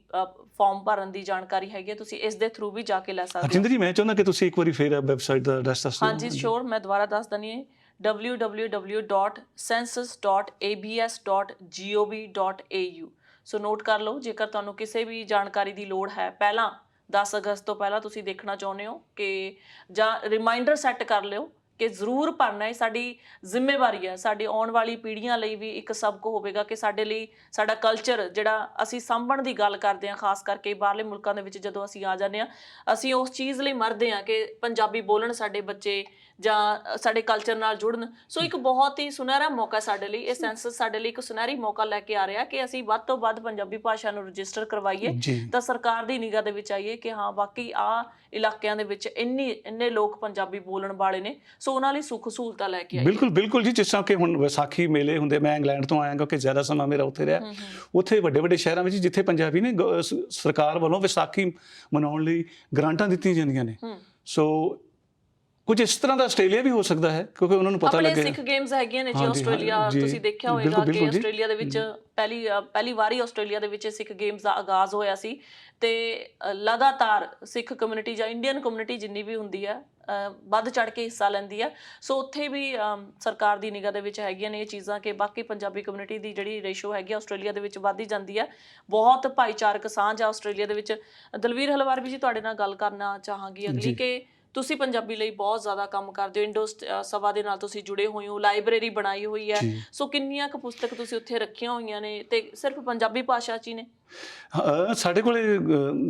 ਫਾਰਮ ਭਰਨ ਦੀ ਜਾਣਕਾਰੀ ਹੈਗੀ ਹੈ, ਤੁਸੀਂ ਇਸ ਦੇ ਥਰੂ ਵੀ ਜਾ ਕੇ ਲੈ ਸਕਦੇ ਹੋ। ਜਿੰਦਰ ਜੀ, ਮੈਂ ਚਾਹੁੰਦਾ ਕਿ ਤੁਸੀਂ ਇੱਕ ਵਾਰੀ ਫਿਰ ਵੈਬਸਾਈਟ ਦਾ ਐਡਰੈਸ ਦੱਸ ਦਿਓ। ਹਾਂਜੀ ਸ਼ੋਰ, ਮੈਂ ਦੁਬਾਰਾ ਦੱਸ ਦਿੰਦੀ ਹਾਂ, www.census.abs.gov.au। ਸੋ ਨੋਟ ਕਰ ਲਓ। ਜੇਕਰ ਤੁਹਾਨੂੰ ਕਿਸੇ ਵੀ ਜਾਣਕਾਰੀ ਦੀ ਲੋੜ ਹੈ, ਪਹਿਲਾਂ 10 ਅਗਸਤ ਤੋਂ ਪਹਿਲਾਂ ਤੁਸੀਂ ਦੇਖਣਾ ਚਾਹੁੰਦੇ ਹੋ ਕਿ, ਜਾਂ ਰਿਮਾਈਂਡਰ ਸੈੱਟ ਕਰ ਲਿਓ ਕਿ ਜ਼ਰੂਰ ਭਰਨਾ ਹੈ। ਸਾਡੀ ਜ਼ਿੰਮੇਵਾਰੀ ਹੈ, ਸਾਡੀ ਆਉਣ ਵਾਲੀ ਪੀੜ੍ਹੀਆਂ ਲਈ ਵੀ ਇੱਕ ਸਬਕ ਹੋਵੇਗਾ ਕਿ ਸਾਡੇ ਲਈ ਸਾਡਾ ਕਲਚਰ ਜਿਹੜਾ ਅਸੀਂ ਸਾਂਭਣ ਦੀ ਗੱਲ ਕਰਦੇ ਹਾਂ, ਖਾਸ ਕਰਕੇ ਬਾਹਰਲੇ ਮੁਲਕਾਂ ਦੇ ਵਿੱਚ ਜਦੋਂ ਅਸੀਂ ਆ ਜਾਂਦੇ ਹਾਂ, ਅਸੀਂ ਉਸ ਚੀਜ਼ ਲਈ ਮਰਦੇ ਹਾਂ ਕਿ ਪੰਜਾਬੀ ਬੋਲਣ ਸਾਡੇ ਬੱਚੇ, ਜਾਂ ਸਾਡੇ ਕਲਚਰ ਨਾਲ ਜੁੜਨ। ਸੋ ਇੱਕ ਬਹੁਤ ਹੀ ਸੁਨਹਿਰਾ ਮੌਕਾ ਸਾਡੇ ਲਈ, ਇਹ ਸੈਂਸਸ ਸਾਡੇ ਲਈ ਇੱਕ ਸੁਨਹਿਰੀ ਮੌਕਾ ਲੈ ਕੇ ਆ ਰਿਹਾ ਕਿ ਅਸੀਂ ਵੱਧ ਤੋਂ ਵੱਧ ਪੰਜਾਬੀ ਭਾਸ਼ਾ ਨੂੰ ਰਜਿਸਟਰ ਕਰਵਾਈਏ, ਤਾਂ ਸਰਕਾਰ ਦੀ ਨਿਗਾਹ ਦੇ ਵਿੱਚ ਆਈਏ ਕਿ ਹਾਂ ਵਾਕਈ ਆਹ ਇਲਾਕਿਆਂ ਦੇ ਵਿੱਚ ਇੰਨੇ ਲੋਕ ਪੰਜਾਬੀ ਬੋਲਣ ਵਾਲੇ ਨੇ। ਸੋ ਉਹਨਾਂ ਲਈ ਸੁੱਖ ਸਹੂਲਤਾਂ ਲੈ ਕੇ ਆਈਏ। ਬਿਲਕੁਲ ਬਿਲਕੁਲ ਜੀ। ਜਿਸ ਤਰ੍ਹਾਂ ਕਿ ਹੁਣ ਵਿਸਾਖੀ ਮੇਲੇ ਹੁੰਦੇ, ਮੈਂ ਇੰਗਲੈਂਡ ਤੋਂ ਆਇਆ ਕਿਉਂਕਿ ਜ਼ਿਆਦਾ ਸਮਾਂ ਮੇਰਾ ਉੱਥੇ ਰਿਹਾ, ਉੱਥੇ ਵੱਡੇ ਵੱਡੇ ਸ਼ਹਿਰਾਂ ਵਿੱਚ ਜਿੱਥੇ ਪੰਜਾਬੀ ਨੇ, ਸਰਕਾਰ ਵੱਲੋਂ ਵਿਸਾਖੀ ਮਨਾਉਣ ਲਈ ਗ੍ਰਾਂਟਾਂ ਦਿੱਤੀਆਂ ਜਾਂਦੀਆਂ ਨੇ। ਸੋ ਕੁਝ ਇਸ ਤਰ੍ਹਾਂ ਦਾ ਆਸਟ੍ਰੇਲੀਆ ਵੀ ਹੋ ਸਕਦਾ ਹੈ, ਕਿਉਂਕਿ ਉਹਨਾਂ ਨੂੰ ਪਤਾ ਆਪਣੇ ਲੱਗੇ ਸਿੱਖ ਗੇਮਸ ਹੈਗੀਆਂ ਨੇ ਜੀ ਹਾਂਜੀ, ਆਸਟ੍ਰੇਲੀਆ, ਜੀ, ਤੁਸੀਂ ਦੇਖਿਆ ਹੋਵੇਗਾ ਬਿਲਕੁਲ, ਕਿ ਬਿਲਕੁਲ ਜੀ। ਆਸਟ੍ਰੇਲੀਆ ਦੇ ਵਿੱਚ ਪਹਿਲੀ ਵਾਰੀ ਆਸਟ੍ਰੇਲੀਆ ਦੇ ਵਿੱਚ ਸਿੱਖ ਗੇਮਸ ਦਾ ਆਗਾਜ਼ ਹੋਇਆ ਸੀ ਤੇ ਲਗਾਤਾਰ ਸਿੱਖ ਕਮਿਊਨਿਟੀ ਜਾਂ ਇੰਡੀਅਨ ਕਮਿਊਨਿਟੀ ਜਿੰਨੀ ਵੀ ਹੁੰਦੀ ਹੈ ਵੱਧ ਚੜ ਕੇ ਹਿੱਸਾ ਲੈਂਦੀ ਹੈ। ਸੋ ਉੱਥੇ ਵੀ ਸਰਕਾਰ ਦੀ ਨਿਗਾਹ ਦੇ ਵਿੱਚ ਹੈਗੀਆਂ ਨੇ ਇਹ ਚੀਜ਼ਾਂ ਕਿ ਬਾਕੀ ਪੰਜਾਬੀ ਕਮਿਊਨਿਟੀ ਦੀ ਜਿਹੜੀ ਰੇਸ਼ੋ ਹੈਗੀ ਆਸਟ੍ਰੇਲੀਆ ਦੇ ਵਿੱਚ ਵੱਧਦੀ ਜਾਂਦੀ ਹੈ। ਬਹੁਤ ਭਾਈਚਾਰਕ ਸਾਂਝ ਆ ਆਸਟ੍ਰੇਲੀਆ ਦੇ ਵਿੱਚ। ਦਲਵੀਰ ਹਲਵਾਰ ਜੀ ਤੁਹਾਡੇ ਨਾਲ ਗੱਲ ਕਰਨਾ ਚਾਹਾਂਗੀ ਅਗਲੀ ਕਿ ਤੁਸੀਂ ਪੰਜਾਬੀ ਲਈ ਬਹੁਤ ਜ਼ਿਆਦਾ ਕੰਮ ਕਰਦੇ ਹੋ, ਇੰਡੋ ਸਭਾ ਦੇ ਨਾਲ ਤੁਸੀਂ ਜੁੜੇ ਹੋਏ ਹੋ, ਲਾਇਬ੍ਰੇਰੀ ਬਣਾਈ ਹੋਈ ਹੈ। ਸੋ ਕਿੰਨੀਆਂ ਕੁ ਪੁਸਤਕ ਤੁਸੀਂ ਉੱਥੇ ਰੱਖੀਆਂ ਹੋਈਆਂ ਨੇ ਤੇ ਸਿਰਫ ਪੰਜਾਬੀ ਭਾਸ਼ਾ 'ਚ ਹੀ ਨੇ? ਸਾਡੇ ਕੋਲ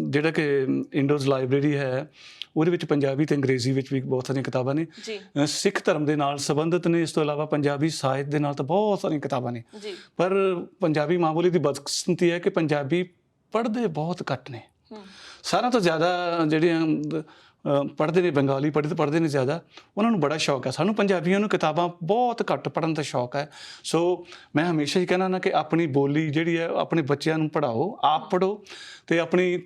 ਜਿਹੜਾ ਕਿ ਇੰਡੋਜ਼ ਲਾਇਬ੍ਰੇਰੀ ਹੈ ਉਹਦੇ ਵਿੱਚ ਪੰਜਾਬੀ ਤੇ ਅੰਗਰੇਜ਼ੀ ਵਿੱਚ ਵੀ ਬਹੁਤ ਸਾਰੀਆਂ ਕਿਤਾਬਾਂ ਨੇ, ਸਿੱਖ ਧਰਮ ਦੇ ਨਾਲ ਸੰਬੰਧਿਤ ਨੇ। ਇਸ ਤੋਂ ਇਲਾਵਾ ਪੰਜਾਬੀ ਸਾਹਿਤ ਦੇ ਨਾਲ ਤਾਂ ਬਹੁਤ ਸਾਰੀਆਂ ਕਿਤਾਬਾਂ ਨੇ। ਪਰ ਪੰਜਾਬੀ ਮਾਂ ਬੋਲੀ ਦੀ ਬਦਕਿਸਮਤੀ ਹੈ ਕਿ ਪੰਜਾਬੀ ਪੜ੍ਹਦੇ ਬਹੁਤ ਘੱਟ ਨੇ। ਸਾਰਿਆਂ ਤੋਂ ਜ਼ਿਆਦਾ ਜਿਹੜੀਆਂ ਪੜ੍ਹਦੇ ਨੇ ਬੰਗਾਲੀ ਪੜ੍ਹਦੇ ਨੇ ਜ਼ਿਆਦਾ, ਉਹਨਾਂ ਨੂੰ ਬੜਾ ਸ਼ੌਕ ਹੈ। ਸਾਨੂੰ ਪੰਜਾਬੀਆਂ ਨੂੰ ਕਿਤਾਬਾਂ ਬਹੁਤ ਘੱਟ ਪੜ੍ਹਨ ਦਾ ਸ਼ੌਕ ਹੈ। ਸੋ ਮੈਂ ਹਮੇਸ਼ਾ ਹੀ ਕਹਿਣਾ ਨਾ ਕਿ ਆਪਣੀ ਬੋਲੀ ਜਿਹੜੀ ਹੈ ਆਪਣੇ ਬੱਚਿਆਂ ਨੂੰ ਪੜ੍ਹਾਓ, ਆਪ ਪੜ੍ਹੋ ਅਤੇ ਆਪਣੀ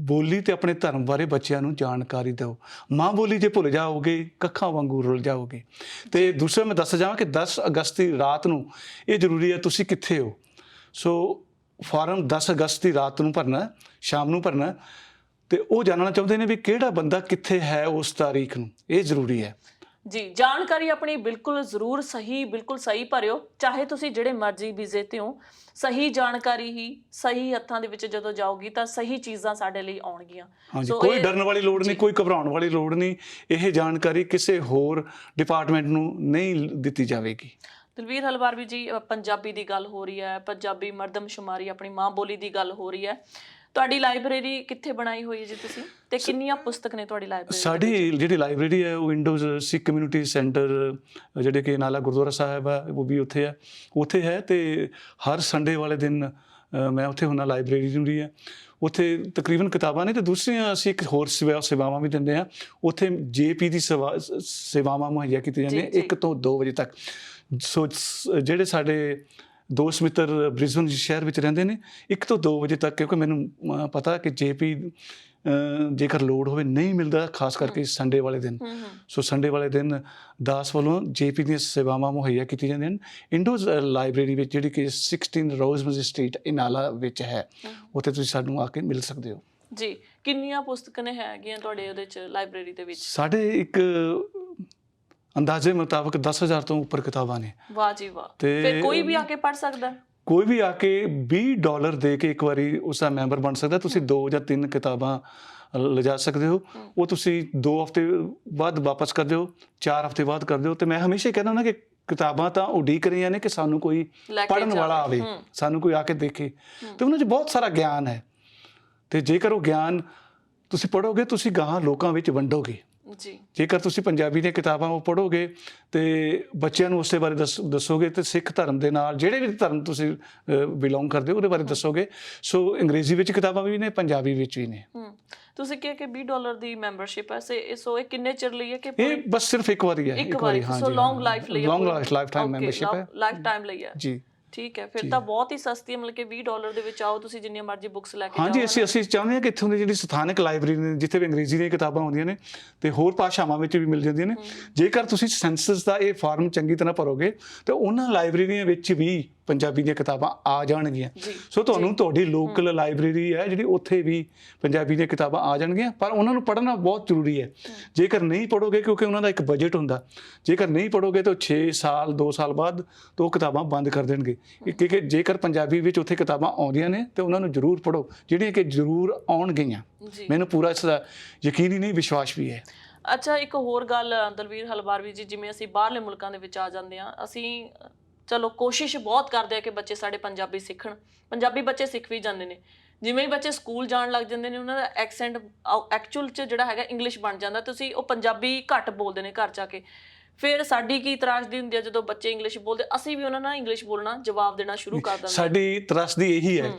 ਬੋਲੀ ਤੇ ਆਪਣੇ ਧਰਮ ਬਾਰੇ ਬੱਚਿਆਂ ਨੂੰ ਜਾਣਕਾਰੀ ਦਿਓ। ਮਾਂ ਬੋਲੀ ਜੇ ਭੁੱਲ ਜਾਓਗੇ ਕੱਖਾਂ ਵਾਂਗੂ ਰੁਲ ਜਾਓਗੇ। ਅਤੇ ਦੂਸਰਾ ਮੈਂ ਦੱਸ ਜਾਵਾਂ ਕਿ 10 ਅਗਸਤ ਦੀ ਰਾਤ ਨੂੰ ਇਹ ਜ਼ਰੂਰੀ ਹੈ ਤੁਸੀਂ ਕਿੱਥੇ ਹੋ। ਸੋ ਫਾਰਮ 10 ਅਗਸਤ ਦੀ ਰਾਤ ਨੂੰ ਭਰਨਾ, ਸ਼ਾਮ ਨੂੰ ਭਰਨਾ, ਤੇ ਉਹ ਜਾਣਨਾ ਚਾਹੁੰਦੇ ਨੇ ਵੀ ਕਿਹੜਾ ਬੰਦਾ ਕਿੱਥੇ ਹੈ ਉਸ ਤਾਰੀਖ ਨੂੰ। ਇਹ ਜ਼ਰੂਰੀ ਹੈ ਜੀ। ਜਾਣਕਾਰੀ ਆਪਣੀ ਬਿਲਕੁਲ ਜ਼ਰੂਰ ਬਿਲਕੁਲ ਸਹੀ ਭਰਿਓ, ਚਾਹੇ ਤੁਸੀਂ ਜਿਹੜੇ ਮਰਜ਼ੀ ਵੀਜ਼ੇ ਤੇ ਹੋ। ਸਹੀ ਜਾਣਕਾਰੀ ਹੀ ਸਹੀ ਹੱਥਾਂ ਦੇ ਵਿੱਚ ਜਦੋਂ ਜਾਊਗੀ ਤਾਂ ਸਹੀ ਚੀਜ਼ਾਂ ਸਾਡੇ ਲਈ ਆਉਣਗੀਆਂ। ਹਾਂਜੀ, ਕੋਈ ਡਰਨ ਵਾਲੀ ਲੋੜ ਨਹੀਂ, ਕੋਈ ਘਬਰਾਉਣ ਵਾਲੀ ਲੋੜ ਨਹੀਂ। ਇਹ ਜਾਣਕਾਰੀ ਕਿਸੇ ਹੋਰ ਡਿਪਾਰਟਮੈਂਟ ਨੂੰ ਨਹੀਂ ਦਿੱਤੀ ਜਾਵੇਗੀ। ਦਲਵੀਰ ਹਲਵਾਰ ਜੀ, ਪੰਜਾਬੀ ਦੀ ਗੱਲ ਹੋ ਰਹੀ ਹੈ, ਪੰਜਾਬੀ ਮਰਦਮਸ਼ੁਮਾਰੀ ਆਪਣੀ ਮਾਂ ਬੋਲੀ ਦੀ ਗੱਲ ਹੋ ਰਹੀ ਹੈ। ਤੁਹਾਡੀ ਲਾਇਬ੍ਰੇਰੀ ਕਿੱਥੇ ਬਣਾਈ ਹੋਈ ਹੈ ਜੀ ਤੁਸੀਂ, ਤੇ ਕਿੰਨੀਆਂ ਪੁਸਤਕ ਨੇ ਤੁਹਾਡੀ ਲਾਇਬ੍ਰੇਰੀ? ਸਾਡੀ ਜਿਹੜੀ ਲਾਇਬ੍ਰੇਰੀ ਹੈ ਉਹ ਵਿੰਡੋਜ਼ ਸਿੱਖ ਕਮਿਊਨਿਟੀ ਸੈਂਟਰ ਜਿਹੜੇ ਕਿ ਨਾਲਾ ਗੁਰਦੁਆਰਾ ਸਾਹਿਬ ਹੈ ਉਹ ਵੀ ਉੱਥੇ ਹੈ। ਅਤੇ ਹਰ ਸੰਡੇ ਵਾਲੇ ਦਿਨ ਮੈਂ ਉੱਥੇ ਹੁੰਦਾ, ਲਾਇਬ੍ਰੇਰੀ ਜ਼ਰੂਰੀ ਹੈ। ਉੱਥੇ ਤਕਰੀਬਨ ਕਿਤਾਬਾਂ ਨੇ, ਅਤੇ ਦੂਸਰੀਆਂ ਅਸੀਂ ਇੱਕ ਹੋਰ ਸੇਵਾਵਾਂ ਵੀ ਦਿੰਦੇ ਹਾਂ। ਉੱਥੇ JP ਦੀ ਸੇਵਾਵਾਂ ਮੁਹੱਈਆ ਕੀਤੀਆਂ ਜਾਂਦੀਆਂ 1 ਤੋਂ 2 ਵਜੇ ਤੱਕ। ਸੋ ਜਿਹੜੇ ਸਾਡੇ ਦੋਸਤ ਮਿੱਤਰ ਬ੍ਰਿਸਬਨ ਸ਼ਹਿਰ ਵਿੱਚ ਰਹਿੰਦੇ ਨੇ, 1 ਤੋਂ 2 ਵਜੇ ਤੱਕ, ਕਿਉਂਕਿ ਮੈਨੂੰ ਪਤਾ ਕਿ JP ਜੇਕਰ ਲੋੜ ਹੋਵੇ ਨਹੀਂ ਮਿਲਦਾ, ਖਾਸ ਕਰਕੇ ਸੰਡੇ ਵਾਲੇ ਦਿਨ। ਸੋ ਸੰਡੇ ਵਾਲੇ ਦਿਨ ਦਾਸ ਵੱਲੋਂ JP ਦੀਆਂ ਸੇਵਾਵਾਂ ਮੁਹੱਈਆ ਕੀਤੀਆਂ ਜਾਂਦੀਆਂ ਹਨ। ਇੰਡੋਜ਼ ਲਾਇਬ੍ਰੇਰੀ ਵਿੱਚ ਜਿਹੜੀ ਕਿ 16 ਰੋਜ਼ਮਜ਼ ਸਟਰੀਟ ਇਨਾਲਾ ਵਿੱਚ ਹੈ, ਉੱਥੇ ਤੁਸੀਂ ਸਾਨੂੰ ਆ ਕੇ ਮਿਲ ਸਕਦੇ ਹੋ ਜੀ। ਕਿੰਨੀਆਂ ਪੁਸਤਕਾਂ ਨੇ ਹੈਗੀਆਂ ਤੁਹਾਡੇ ਉਹਦੇ 'ਚ ਲਾਇਬ੍ਰੇਰੀ ਦੇ ਵਿੱਚ? ਸਾਡੇ ਇੱਕ ਅੰਦਾਜ਼ੇ ਮੁਤਾਬਕ 10,000 ਤੋਂ ਉੱਪਰ ਕਿਤਾਬਾਂ ਨੇ। ਵਾਹ ਜੀ ਵਾਹ। ਤੇ ਫਿਰ ਕੋਈ ਵੀ ਆ ਕੇ ਪੜ੍ਹ ਸਕਦਾ? ਕੋਈ ਵੀ ਆ ਕੇ $20 ਦੇ ਕੇ ਇੱਕ ਵਾਰੀ ਉਸਦਾ ਮੈਂਬਰ ਬਣ ਸਕਦਾ। ਤੁਸੀਂ 2 ਜਾਂ 3 ਕਿਤਾਬਾਂ ਲਿਜਾ ਸਕਦੇ ਹੋ। ਉਹ ਤੁਸੀਂ 2 ਹਫ਼ਤੇ ਬਾਅਦ ਵਾਪਸ ਕਰ ਦਿਓ, 4 ਹਫ਼ਤੇ ਬਾਅਦ ਕਰ ਦਿਓ। ਅਤੇ ਮੈਂ ਹਮੇਸ਼ਾ ਹੀ ਕਹਿੰਦਾ ਨਾ ਕਿ ਕਿਤਾਬਾਂ ਤਾਂ ਉਡੀਕ ਰਹੀਆਂ ਨੇ ਕਿ ਸਾਨੂੰ ਕੋਈ ਪੜ੍ਹਨ ਵਾਲਾ ਆਵੇ, ਸਾਨੂੰ ਕੋਈ ਆ ਕੇ ਦੇਖੇ। ਅਤੇ ਉਹਨਾਂ 'ਚ ਬਹੁਤ ਸਾਰਾ ਗਿਆਨ ਹੈ, ਅਤੇ ਜੇਕਰ ਉਹ ਗਿਆਨ ਤੁਸੀਂ ਪੜ੍ਹੋਗੇ ਤੁਸੀਂ ਗਾਹਾਂ ਲੋਕਾਂ ਵਿੱਚ ਵੰਡੋਗੇ ਜੀ। ਜੇਕਰ ਤੁਸੀਂ ਪੰਜਾਬੀ ਦੀਆਂ ਕਿਤਾਬਾਂ ਉਹ ਪੜ੍ਹੋਗੇ ਅਤੇ ਬੱਚਿਆਂ ਨੂੰ ਉਸਦੇ ਬਾਰੇ ਦੱਸੋਗੇ, ਅਤੇ ਸਿੱਖ ਧਰਮ ਦੇ ਨਾਲ ਜਿਹੜੇ ਵੀ ਧਰਮ ਤੁਸੀਂ ਬਿਲੋਂਗ ਕਰਦੇ ਹੋ ਉਹਦੇ ਬਾਰੇ ਦੱਸੋਗੇ। ਸੋ ਅੰਗਰੇਜ਼ੀ ਵਿੱਚ ਕਿਤਾਬਾਂ ਵੀ ਨੇ, ਪੰਜਾਬੀ ਵਿੱਚ ਵੀ ਨੇ। ਤੁਸੀਂ ਕਿਹਾ ਕਿ $20 ਦੀ ਮੈਂਬਰਸ਼ਿਪ ਹੈ। ਸੋ ਇਹ ਕਿੰਨੇ ਚਿਰ ਲਈ ਹੈ ਕਿ ਇਹ ਬਸ ਸਿਰਫ ਇੱਕ ਵਾਰੀ ਹੈ? ਇੱਕ ਵਾਰੀ। ਸੋ ਲੌਂਗ ਲਾਈਫ ਲਈ, ਲੌਂਗ ਲਾਈਫ ਟਾਈਮ ਮੈਂਬਰਸ਼ਿਪ ਹੈ, ਲਾਈਫ ਟਾਈਮ ਲਈ ਹੈ ਜੀ। ਠੀਕ ਹੈ, ਫਿਰ ਤਾਂ ਬਹੁਤ ਹੀ ਸਸਤੀ ਹੈ। ਮਤਲਬ ਕਿ $20 ਦੇ ਵਿੱਚ ਆਓ, ਤੁਸੀਂ ਜਿੰਨੀਆਂ ਮਰਜ਼ੀ ਬੁੱਕਸ ਲੈ ਕੇ ਜਾਓ। ਹਾਂਜੀ, ਅਸੀਂ ਚਾਹੁੰਦੇ ਹਾਂ ਕਿ ਇੱਥੋਂ ਦੀ ਜਿਹੜੀ ਸਥਾਨਕ ਲਾਇਬ੍ਰੇਰੀ ਨੇ, ਜਿੱਥੇ ਵੀ ਅੰਗਰੇਜ਼ੀ ਦੀਆਂ ਕਿਤਾਬਾਂ ਆਉਂਦੀਆਂ ਨੇ ਅਤੇ ਹੋਰ ਭਾਸ਼ਾਵਾਂ ਵਿੱਚ ਵੀ ਮਿਲ ਜਾਂਦੀਆਂ ਨੇ, ਜੇਕਰ ਤੁਸੀਂ ਸੈਂਸਸ ਦਾ ਇਹ ਫਾਰਮ ਚੰਗੀ ਤਰ੍ਹਾਂ ਭਰੋਗੇ ਤਾਂ ਉਹਨਾਂ ਲਾਇਬ੍ਰੇਰੀਆਂ ਵਿੱਚ ਵੀ ਪੰਜਾਬੀ ਦੀਆਂ ਕਿਤਾਬਾਂ ਆ ਜਾਣਗੀਆਂ। ਸੋ ਤੁਹਾਨੂੰ ਤੁਹਾਡੀ ਲੋਕਲ ਲਾਇਬ੍ਰੇਰੀ ਹੈ ਜਿਹੜੀ, ਉੱਥੇ ਵੀ ਪੰਜਾਬੀ ਦੀਆਂ ਕਿਤਾਬਾਂ ਆ ਜਾਣਗੀਆਂ। ਪਰ ਉਹਨਾਂ ਨੂੰ ਪੜ੍ਹਨਾ ਬਹੁਤ ਜ਼ਰੂਰੀ ਹੈ। ਜੇਕਰ ਨਹੀਂ ਪੜ੍ਹੋਗੇ, ਕਿਉਂਕਿ ਉਹਨਾਂ ਦਾ ਇੱਕ ਬਜਟ ਹੁੰਦਾ, ਜੇਕਰ ਨਹੀਂ ਪੜ੍ਹੋਗੇ ਤਾਂ 6 ਸਾਲ 2 ਸਾਲ ਬਾਅਦ ਤਾਂ ਉਹ ਕਿਤਾਬਾਂ ਬੰਦ ਕਰ ਦੇਣਗੇ। ਕਿਉਂਕਿ ਜੇਕਰ ਪੰਜਾਬੀ ਵਿੱਚ ਉੱਥੇ ਕਿਤਾਬਾਂ ਆਉਂਦੀਆਂ ਨੇ ਤਾਂ ਉਹਨਾਂ ਨੂੰ ਜ਼ਰੂਰ ਪੜ੍ਹੋ, ਜਿਹੜੀਆਂ ਕਿ ਜ਼ਰੂਰ ਆਉਣਗੀਆਂ। ਮੈਨੂੰ ਪੂਰਾ ਇਸ ਦਾ ਯਕੀਨ ਹੀ ਨਹੀਂ, ਵਿਸ਼ਵਾਸ ਵੀ ਹੈ। ਅੱਛਾ, ਇੱਕ ਹੋਰ ਗੱਲ ਦਲਵੀਰ ਹਲਵਾਰ ਜੀ, ਜਿਵੇਂ ਅਸੀਂ ਬਾਹਰਲੇ ਮੁਲਕਾਂ ਦੇ ਵਿੱਚ ਆ ਜਾਂਦੇ ਹਾਂ, ਅਸੀਂ ਚਲੋ ਕੋਸ਼ਿਸ਼ ਬਹੁਤ ਕਰਦੇ ਆ ਕਿ ਬੱਚੇ ਸਾਡੇ ਪੰਜਾਬੀ ਸਿੱਖਣ। ਪੰਜਾਬੀ ਬੱਚੇ ਸਿੱਖ ਵੀ ਜਾਂਦੇ ਨੇ। ਜਿਵੇਂ ਹੀ ਬੱਚੇ ਸਕੂਲ ਜਾਣ ਲੱਗ ਜਾਂਦੇ ਨੇ, ਉਹਨਾਂ ਦਾ ਐਕਸੈਂਟ ਐਕਚੁਅਲ 'ਚ ਜਿਹੜਾ ਹੈਗਾ ਇੰਗਲਿਸ਼ ਬਣ ਜਾਂਦਾ। ਤੁਸੀਂ ਉਹ ਪੰਜਾਬੀ ਘੱਟ ਬੋਲਦੇ ਨੇ ਘਰ ਜਾ ਕੇ। ਫਿਰ ਸਾਡੀ ਕੀ ਤਰਾਸਦੀ ਹੁੰਦੀ ਹੈ ਜਦੋਂ ਬੱਚੇ ਇੰਗਲਿਸ਼ ਬੋਲਦੇ, ਅਸੀਂ ਵੀ ਉਹਨਾਂ ਨਾਲ ਇੰਗਲਿਸ਼ ਬੋਲਣਾ, ਜਵਾਬ ਦੇਣਾ ਸ਼ੁਰੂ ਕਰ ਦਿੰਦੇ। ਸਾਡੀ ਤਰਾਸਦੀ ਇਹੀ ਹੈ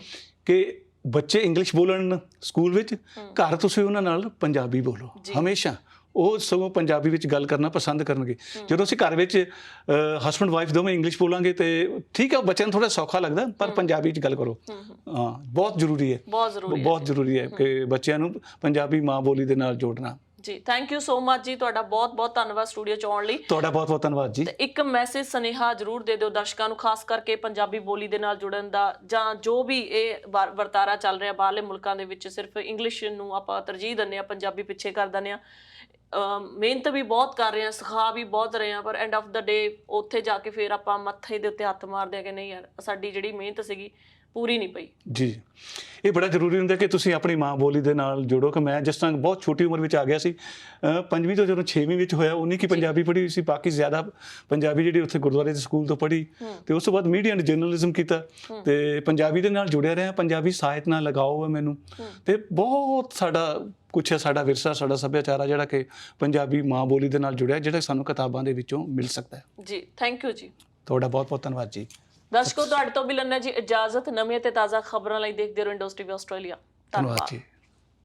ਕਿ ਬੱਚੇ ਇੰਗਲਿਸ਼ ਬੋਲਣ ਸਕੂਲ ਵਿੱਚ, ਘਰ ਤੁਸੀਂ ਉਹਨਾਂ ਨਾਲ ਪੰਜਾਬੀ ਬੋਲੋ ਹਮੇਸ਼ਾ। ਉਹ ਸਗੋਂ ਪੰਜਾਬੀ ਵਿੱਚ ਗੱਲ ਕਰਨਾ ਪਸੰਦ ਕਰਨਗੇ। ਜਦੋਂ ਅਸੀਂ ਘਰ ਵਿੱਚ ਹਸਬੈਂਡ ਵਾਈਫ ਦੋਵੇਂ ਇੰਗਲਿਸ਼ ਬੋਲਾਂਗੇ ਤੇ ਠੀਕ ਹੈ, ਬੱਚਿਆਂ ਨੂੰ ਥੋੜ੍ਹਾ ਸੌਖਾ ਲੱਗਦਾ, ਪਰ ਪੰਜਾਬੀ 'ਚ ਗੱਲ ਕਰੋ। ਬਹੁਤ ਜ਼ਰੂਰੀ ਹੈ, ਬਹੁਤ ਜ਼ਰੂਰੀ ਹੈ ਕਿ ਬੱਚਿਆਂ ਨੂੰ ਪੰਜਾਬੀ ਮਾਂ ਬੋਲੀ ਦੇ ਨਾਲ ਜੋੜਨਾ। ਜੀ ਥੈਂਕ ਯੂ ਸੋ ਮਚ ਜੀ, ਤੁਹਾਡਾ ਬਹੁਤ ਬਹੁਤ ਧੰਨਵਾਦ ਸਟੂਡੀਓ ਚ ਆਉਣ ਲਈ। ਤੁਹਾਡਾ ਬਹੁਤ ਬਹੁਤ ਧੰਨਵਾਦ ਜੀ। ਤੇ ਇੱਕ ਮੈਸੇਜ ਸੁਨੇਹਾ ਜ਼ਰੂਰ ਦੇ ਦਿਓ ਦਰਸ਼ਕਾਂ ਨੂੰ, ਖਾਸ ਕਰਕੇ ਪੰਜਾਬੀ ਬੋਲੀ ਦੇ ਨਾਲ ਜੁੜਨ ਦਾ, ਜਾਂ ਜੋ ਵੀ ਇਹ ਵਰਤਾਰਾ ਚੱਲ ਰਿਹਾ ਬਾਹਰਲੇ ਮੁਲਕਾਂ ਦੇ ਵਿੱਚ, ਸਿਰਫ ਇੰਗਲਿਸ਼ ਨੂੰ ਆਪਾਂ ਤਰਜੀਹ ਦਿੰਦੇ ਆ, ਪੰਜਾਬੀ ਪਿੱਛੇ ਕਰ ਦਿੰਦੇ ਆ। ਮਿਹਨਤ ਵੀ ਬਹੁਤ ਕਰ ਰਹੇ ਆ, ਸਿਖਾ ਵੀ ਬਹੁਤ ਰਹੇ ਆ, ਪਰ ਐਂਡ ਆਫ ਦਾ ਡੇ ਉੱਥੇ ਜਾ ਕੇ ਫਿਰ ਆਪਾਂ ਮੱਥੇ ਦੇ ਉੱਤੇ ਹੱਥ ਮਾਰਦੇ ਆ ਕਿ ਨਹੀਂ ਯਾਰ ਸਾਡੀ ਜਿਹੜੀ ਮਿਹਨਤ ਸੀਗੀ ਪੂਰੀ ਨਹੀਂ ਪਈ। ਜੀ ਇਹ ਬੜਾ ਜ਼ਰੂਰੀ ਹੁੰਦਾ ਕਿ ਤੁਸੀਂ ਆਪਣੀ ਮਾਂ ਬੋਲੀ ਦੇ ਨਾਲ ਜੁੜੋ। ਕਿ ਮੈਂ ਜਿਸ ਤਰ੍ਹਾਂ ਬਹੁਤ ਛੋਟੀ ਉਮਰ ਵਿੱਚ ਆ ਗਿਆ ਸੀ, 5ਵੀਂ ਤੋਂ ਜਦੋਂ 6ਵੀਂ ਵਿੱਚ ਹੋਇਆ ਉਨੀ ਕੀ ਪੰਜਾਬੀ ਪੜ੍ਹੀ ਹੋਈ ਸੀ, ਬਾਕੀ ਜ਼ਿਆਦਾ ਪੰਜਾਬੀ ਜਿਹੜੀ ਉੱਥੇ ਗੁਰਦੁਆਰੇ ਦੇ ਸਕੂਲ ਤੋਂ ਪੜ੍ਹੀ, ਤੇ ਉਸ ਤੋਂ ਬਾਅਦ ਮੀਡੀਆ ਐਂਡ ਜਰਨਲਿਜ਼ਮ ਕੀਤਾ ਤੇ ਪੰਜਾਬੀ ਦੇ ਨਾਲ ਜੁੜਿਆ ਰਿਹਾ। ਪੰਜਾਬੀ ਸਾਹਿਤ ਨਾਲ ਲਗਾਓ ਹੈ ਮੈਨੂੰ, ਤੇ ਬਹੁਤ ਸਾਡਾ ਕੁਛ ਹੈ, ਸਾਡਾ ਵਿਰਸਾ, ਸਾਡਾ ਸੱਭਿਆਚਾਰ ਆ ਜਿਹੜਾ ਕਿ ਪੰਜਾਬੀ ਮਾਂ ਬੋਲੀ ਦੇ ਨਾਲ ਜੁੜਿਆ, ਜਿਹੜਾ ਸਾਨੂੰ ਕਿਤਾਬਾਂ ਦੇ ਵਿੱਚੋਂ ਮਿਲ ਸਕਦਾ ਹੈ। ਜੀ ਥੈਂਕ ਯੂ ਜੀ, ਤੁਹਾਡਾ ਬਹੁਤ ਬਹੁਤ ਧੰਨਵਾਦ ਜੀ। ਦਰਸ਼ਕੋ ਤੁਹਾਡੇ ਤੋਂ ਵੀ ਲੈਣਾ ਜੀ ਇਜਾਜ਼ਤ। ਨਵੀਆਂ ਤੇ ਤਾਜ਼ਾ ਖਬਰਾਂ ਲਈ ਦੇਖਦੇ ਰਹੋ ਇੰਡਸਟਰੀ ਆਸਟ੍ਰੇਲੀਆ। ਧੰਨਵਾਦ ਜੀ।